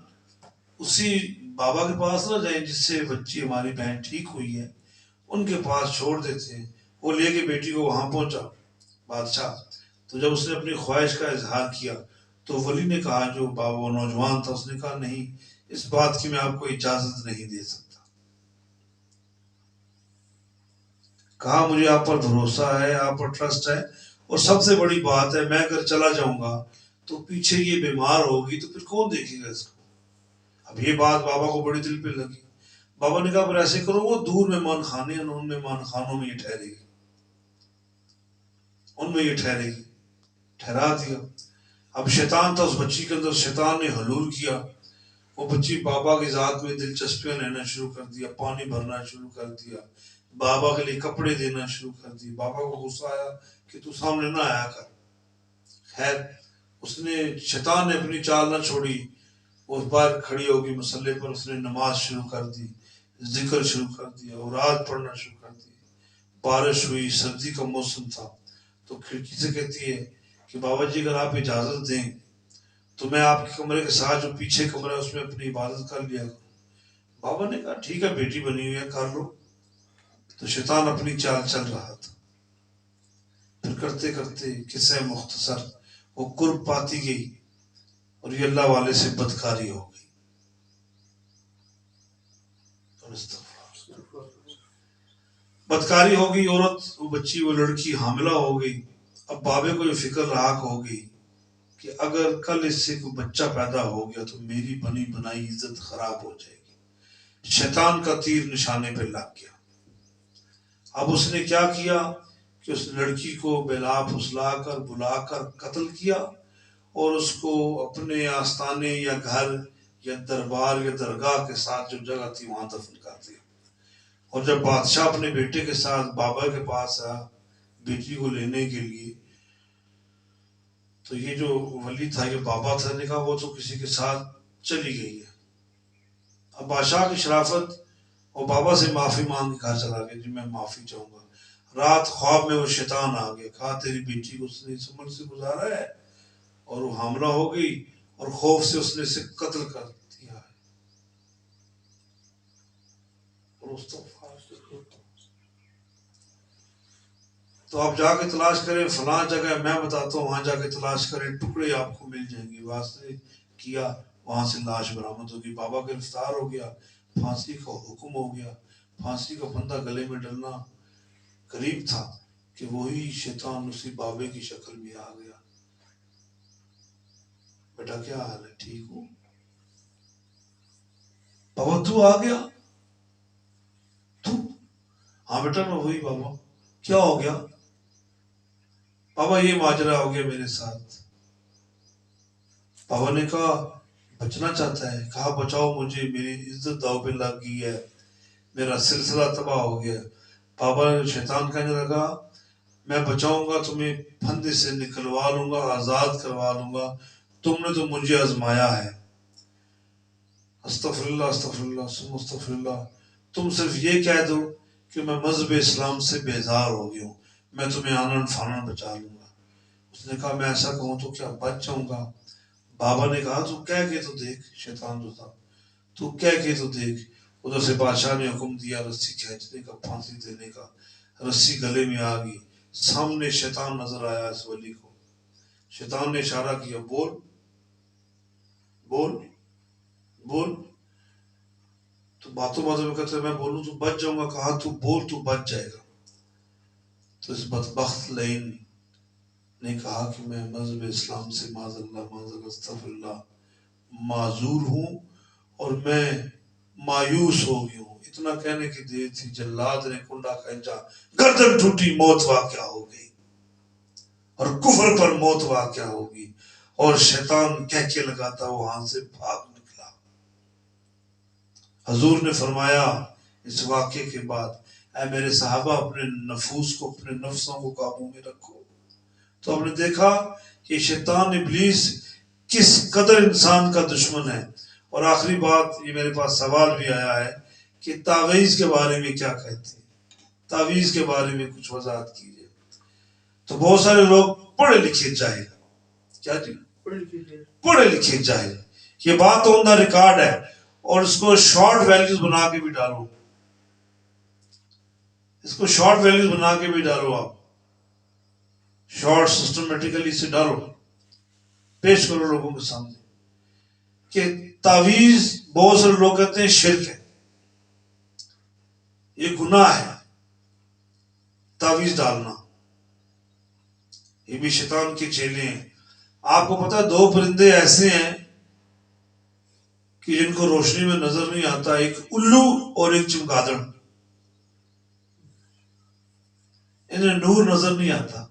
اسی بابا کے پاس نہ جائیں جس سے بچی ہماری بہن ٹھیک ہوئی ہے، ان کے پاس چھوڑ دیتے ہیں. وہ لے کے بیٹی کو وہاں پہنچا بادشاہ. تو جب اس نے اپنی خواہش کا اظہار کیا تو ولی نے کہا، جو بابا وہ نوجوان تھا، اس نے کہا نہیں اس بات کی میں آپ کو اجازت نہیں دے سکتا. کہا مجھے آپ پر بھروسہ ہے، آپ پر ٹرسٹ ہے، اور سب سے بڑی بات ہے میں اگر چلا جاؤں گا تو پیچھے یہ بیمار ہوگی تو پھر کون دیکھے گا اس کو. اب یہ بات بابا کو بڑی دل پہ لگی. بابا نے کہا پھر ایسے کرو وہ دور مہمان خانے ہیں، ان مہمان خانوں میں یہ ٹھہرے گی، ان میں یہ ٹھہرے گی. ٹھہرا دیا. اب شیطان تھا اس بچی کے اندر، شیطان نے حلول کیا. وہ بچی بابا کی ذات میں دلچسپیاں لینا شروع کر دیا، پانی بھرنا شروع کر دیا، بابا کے لیے کپڑے دینا شروع کر دیے. بابا کو غصہ آیا کہ تو سامنے نہ آیا کر. خیر اس نے شیطان نے اپنی چال نہ چھوڑی. اس بار کھڑی ہوگی مسلح پر، اس نے نماز شروع کر دی، ذکر شروع کر دیا، اوراد پڑھنا شروع کر دی. بارش ہوئی، سردی کا موسم تھا. تو کھڑکی سے کہتی ہے کہ بابا جی اگر آپ اجازت دیں تو میں آپ کے کمرے کے ساتھ جو پیچھے کمرہ ہے اس میں اپنی عبادت کر لیا کروں. بابا نے کہا ٹھیک ہے بیٹی بنی ہوئی ہے کر لو. تو شیطان اپنی چال چل رہا تھا. پھر کرتے کرتے قصہ مختصر وہ قرب پاتی گئی اور یہ اللہ والے سے بدکاری ہو گئی. بدکاری ہو گئی، عورت وہ بچی وہ لڑکی حاملہ ہو گئی. اب بابے کو یہ فکر لاحق ہو گئی کہ اگر کل اس سے کوئی بچہ پیدا ہو گیا تو میری بنی بنائی عزت خراب ہو جائے گی. شیطان کا تیر نشانے پہ لگ گیا. اب اس نے کیا کیا کہ اس لڑکی کو بلا پھسلا کر بلا کر قتل کیا اور اس کو اپنے آستانے یا گھر یا دربار یا درگاہ کے ساتھ جو جگہ تھی وہاں دفن کر دیا. اور جب بادشاہ اپنے بیٹے کے ساتھ بابا کے پاس آیا بیٹی کو لینے کے لیے تو یہ جو ولی تھا یہ بابا تھا، نے کہا وہ تو کسی کے ساتھ چلی گئی ہے. اب بادشاہ کی شرافت اور بابا سے معافی مانگ کے گھر چلا گیا، جی میں معافی چاہوں گا. رات خواب میں وہ شیطان آ گیا، کہا تیری بیٹی کو اس نے اس عمر سے گزارا ہے اور وہ حاملہ ہو گئی اور خوف سے اس نے اسے قتل کر دیا ہے. تو آپ جا کے تلاش کریں فلاں جگہ، میں بتاتا ہوں وہاں جا کے تلاش کریں، ٹکڑے آپ کو مل جائیں گے. واسطے کیا وہاں سے لاش برآمد ہوگی. بابا گرفتار ہو گیا، پھانسی کا حکم ہو گیا. پھانسی کا پھندا گلے میں ڈلنا قریب تھا کہ وہی شیطان اسی بابے کی شکل میں آ گیا. بیٹا کیا حال ہے، ٹھیک ہو؟ بابا تو آ گیا؟ تو ہاں بیٹا میں وہی بابا. کیا ہو گیا؟ بابا یہ ماجرا ہو گیا میرے ساتھ. بابا نے کہا بچنا چاہتا ہے؟ کہا بچاؤ مجھے، میری عزت داؤ پہ لگ گئی ہے، میرا سلسلہ تباہ ہو گیا. بابا شیطان کہنے لگا میں بچاؤں گا تمہیں، پھندے سے نکلوا لوں گا، آزاد کروا لوں گا، تم نے تو مجھے آزمایا ہے. استغفر اللہ استغفر اللہ ثم استغفر اللہ. تم صرف یہ کہہ دو کہ میں مذہب اسلام سے بیزار ہو گیا ہوں، میں تمہیں آنن فانن بچا لوں گا. اس نے کہا میں ایسا کہوں تو کیا بچ جاؤں گا؟ بابا نے کہا تو کہہ کے تو دیکھ. شیطان جو تھا تو کہہ کے تو دیکھ. ادھر سے بادشاہ نے حکم دیا رسی کھینچنے کا، پھانسی دینے کا. رسی گلے میں آ گئی. سامنے شیطان نظر آیا اس ولی کو. شیطان نے اشارہ کیا بول بول بول. تو باتوں باتوں میں کہتے میں بولوں تو بچ جاؤں گا. کہا تو بول تو بچ جائے گا. تو اس بدبخت لعین نے کہا کہ میں مذہب اسلام سے معاذ اللہ معاذ اللہ استغفر اللہ معذور ہوں اور میں مایوس ہو گیا ہوں. اتنا کہنے کی دیر تھی جلاد نے کنڈا کھینچا، گردن ٹوٹی، موت واقع ہو گئی اور کفر پر موت واقع ہوگی. اور شیطان کہکے لگاتا وہاں سے بھاگ نکلا. حضور نے فرمایا اس واقعے کے بعد اے میرے صحابہ اپنے نفوس کو، اپنے نفسوں کو قابو میں رکھو. تو ہم نے دیکھا کہ شیطان ابلیس کس قدر انسان کا دشمن ہے. اور آخری بات، یہ میرے پاس سوال بھی آیا ہے کہ تعویذ کے بارے میں کیا کہتے ہیں، تعویذ کے بارے میں کچھ وضاحت کیجیے. تو بہت سارے لوگ پڑھے لکھے جاہل، کیا جی، پڑھے لکھے جاہل، یہ بات آن دا ریکارڈ ہے، اور اس کو شارٹ ویلیوز بنا کے بھی ڈالو، اس کو شارٹ ویلیوز بنا کے بھی ڈالو، آپ شارٹ سسٹمیٹیکلی سے ڈالو، پیش کرو لوگوں کے سامنے کہ تعویذ، بہت سارے لوگ کہتے ہیں شرک ہے، یہ گناہ ہے تعویذ ڈالنا، یہ بھی شیطان کے چیلے ہیں. آپ کو پتا ہے 2 پرندے ایسے ہیں کہ جن کو روشنی میں نظر نہیں آتا، ایک الو اور ایک چمگادڑ، انہیں نور نظر نہیں آتا،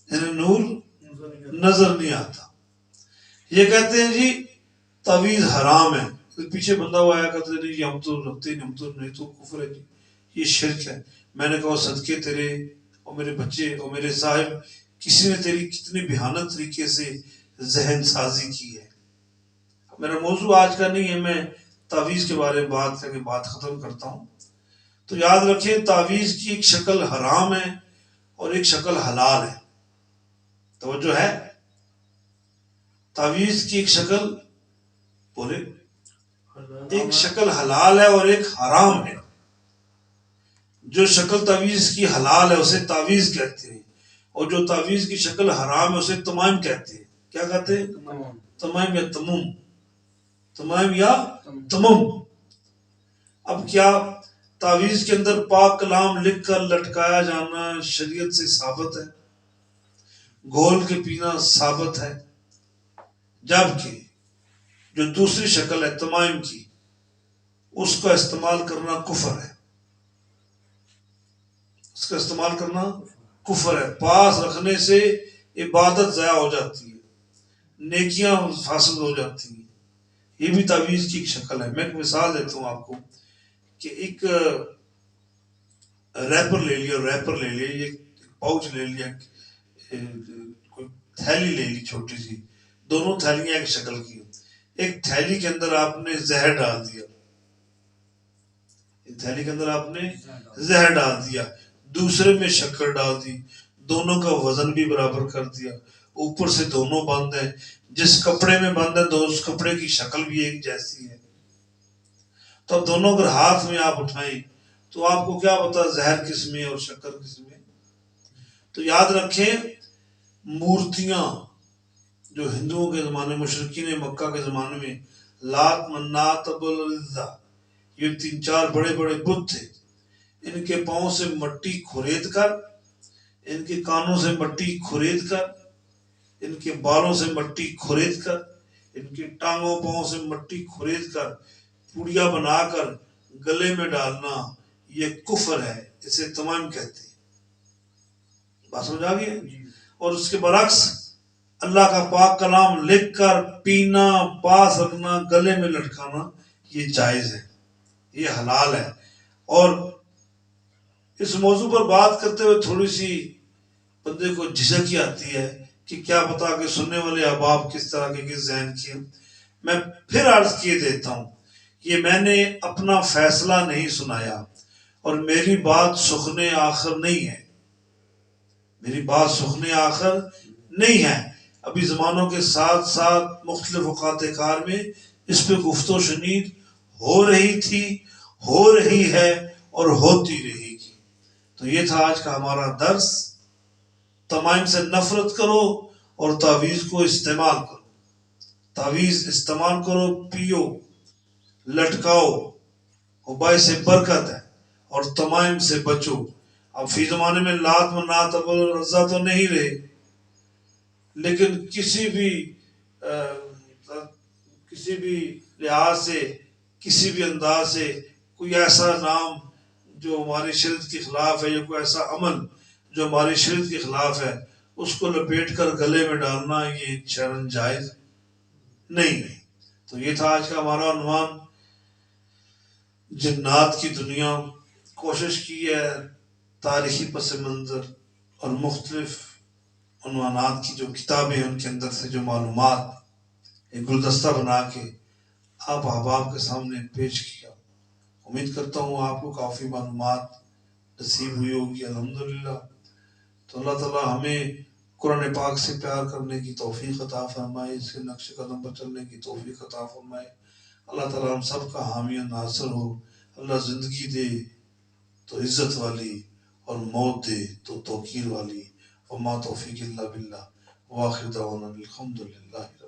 انہیں نور نظر نہیں آتا. یہ کہتے ہیں جی تعویذ حرام ہے، پیچھے بندہ وہ آیا کرتے نہیں جی ہم تو رکھتے نہیں، ہم تو نہیں، تو کفر ہے جی، یہ شرک ہے. میں نے کہا صدقے تیرے اور میرے بچے اور میرے صاحب، کسی نے تیری کتنی بھیانک طریقے سے ذہن سازی کی ہے. میرا موضوع آج کا نہیں ہے، میں تعویذ کے بارے میں بات کر کے بات ختم کرتا ہوں. تو یاد رکھیں تعویذ کی ایک شکل حرام ہے اور ایک شکل حلال ہے. توجہ ہے، تعویذ کی ایک شکل بولے، ایک شکل حلال ہے اور ایک حرام ہے. جو شکل تعویذ کی حلال ہے اسے تعویذ کہتے ہیں، اور جو تعویذ کی شکل حرام ہے اسے تمائم کہتے ہیں. کیا کہتے ہیں؟ تمائم یا تمم، تمائم یا تمم. اب کیا تعویذ کے اندر پاک کلام لکھ کر لٹکایا جانا شریعت سے ثابت ہے، گھول کے پینا ثابت ہے، جبکہ جو دوسری شکل ہے تمائم کی، اس کا استعمال کرنا کفر ہے، اس کا استعمال کرنا کفر ہے. پاس رکھنے سے عبادت ضائع ہو جاتی ہے، نیکیاں فاسد ہو جاتی ہیں. یہ بھی تعویذ کی ایک شکل ہے. میں ایک مثال دیتا ہوں آپ کو کہ ایک ریپر لے لیا، ایک پاؤچ لے لیا، کوئی تھیلی لے لی چھوٹی سی، دونوں تھیلیاں ایک شکل کی. ایک تھیلی کے اندر آپ نے زہر ڈال دیا، ایک تھیلی کے اندر آپ نے زہر ڈال دیا، دوسرے میں شکر ڈال دی، دونوں کا وزن بھی برابر کر دیا، اوپر سے دونوں بند ہیں، جس کپڑے میں بند ہے تو اس کپڑے کی شکل بھی ایک جیسی ہے. تو اب دونوں اگر ہاتھ میں آپ اٹھائیں تو آپ کو کیا پتا زہر کس میں اور شکر کس میں. تو یاد رکھیں مورتیاں جو ہندوؤں کے زمانے، مشرکین مکہ کے زمانے میں، لات، منات، العزیٰ، یہ 3-4 بڑے بڑے بت تھے. ان کے پاؤں سے مٹی کھرید کر، ان کے کانوں سے مٹی کھرید کر، ان کے بالوں سے مٹی کھرید کر، ان کی ٹانگوں پاؤں سے مٹی کھرید کر، پوڑیا بنا کر گلے میں ڈالنا، یہ کفر ہے، اسے تمائم کہتے ہیں. بات سمجھ آ گئی؟ اور اس کے برعکس اللہ کا پاک کلام لکھ کر پینا، پاس رکھنا، گلے میں لٹکانا، یہ جائز ہے، یہ حلال ہے. اور اس موضوع پر بات کرتے ہوئے تھوڑی سی بندے کو جھجک ہی آتی ہے کہ کیا پتا کہ سننے والے احباب کس طرح کے کس ذہن کی. میں پھر عرض کیے دیتا ہوں، یہ میں نے اپنا فیصلہ نہیں سنایا، اور میری بات سخن آخر نہیں ہے، میری بات سخن آخر نہیں ہے. ابھی زمانوں کے ساتھ ساتھ مختلف اوقات کار میں اس پہ گفت و شنید ہو رہی تھی، ہو رہی ہے اور ہوتی رہے گی. تو یہ تھا آج کا ہمارا درس. تمائم سے نفرت کرو اور تعویذ کو استعمال کرو. تعویذ استعمال کرو، پیو، لٹکاؤ، وہ باعث برکت ہے، اور تمائم سے بچو. اب فی زمانے میں لات، منات، العزیٰ تو نہیں رہے، لیکن کسی بھی لحاظ سے، کسی بھی انداز سے کوئی ایسا نام جو ہماری شریعت کے خلاف ہے، یا کوئی ایسا عمل جو ہماری شریعت کے خلاف ہے، اس کو لپیٹ کر گلے میں ڈالنا یہ شرعاً جائز نہیں ہے. تو یہ تھا آج کا ہمارا عنوان، جنات کی دنیا. کوشش کی ہے تاریخی پس منظر اور مختلف عنوانات کی جو کتابیں ہیں ان کے اندر سے جو معلومات ایک گلدستہ بنا کے آپ احباب کے سامنے پیش کیا. امید کرتا ہوں آپ کو کافی معلومات نصیب ہوئی ہوگی الحمدللہ. تو اللہ تعالیٰ ہمیں قرآن پاک سے پیار کرنے کی توفیق عطا فرمائے، اس کے نقش قدم پر چلنے کی توفیق عطا فرمائے. اللہ تعالیٰ ہم سب کا حامی و ناصر ہو. اللہ زندگی دے تو عزت والی اور موت دے تو توقیر والی. وما توفیق الا باللہ. واخر دعوانا الحمدللہ.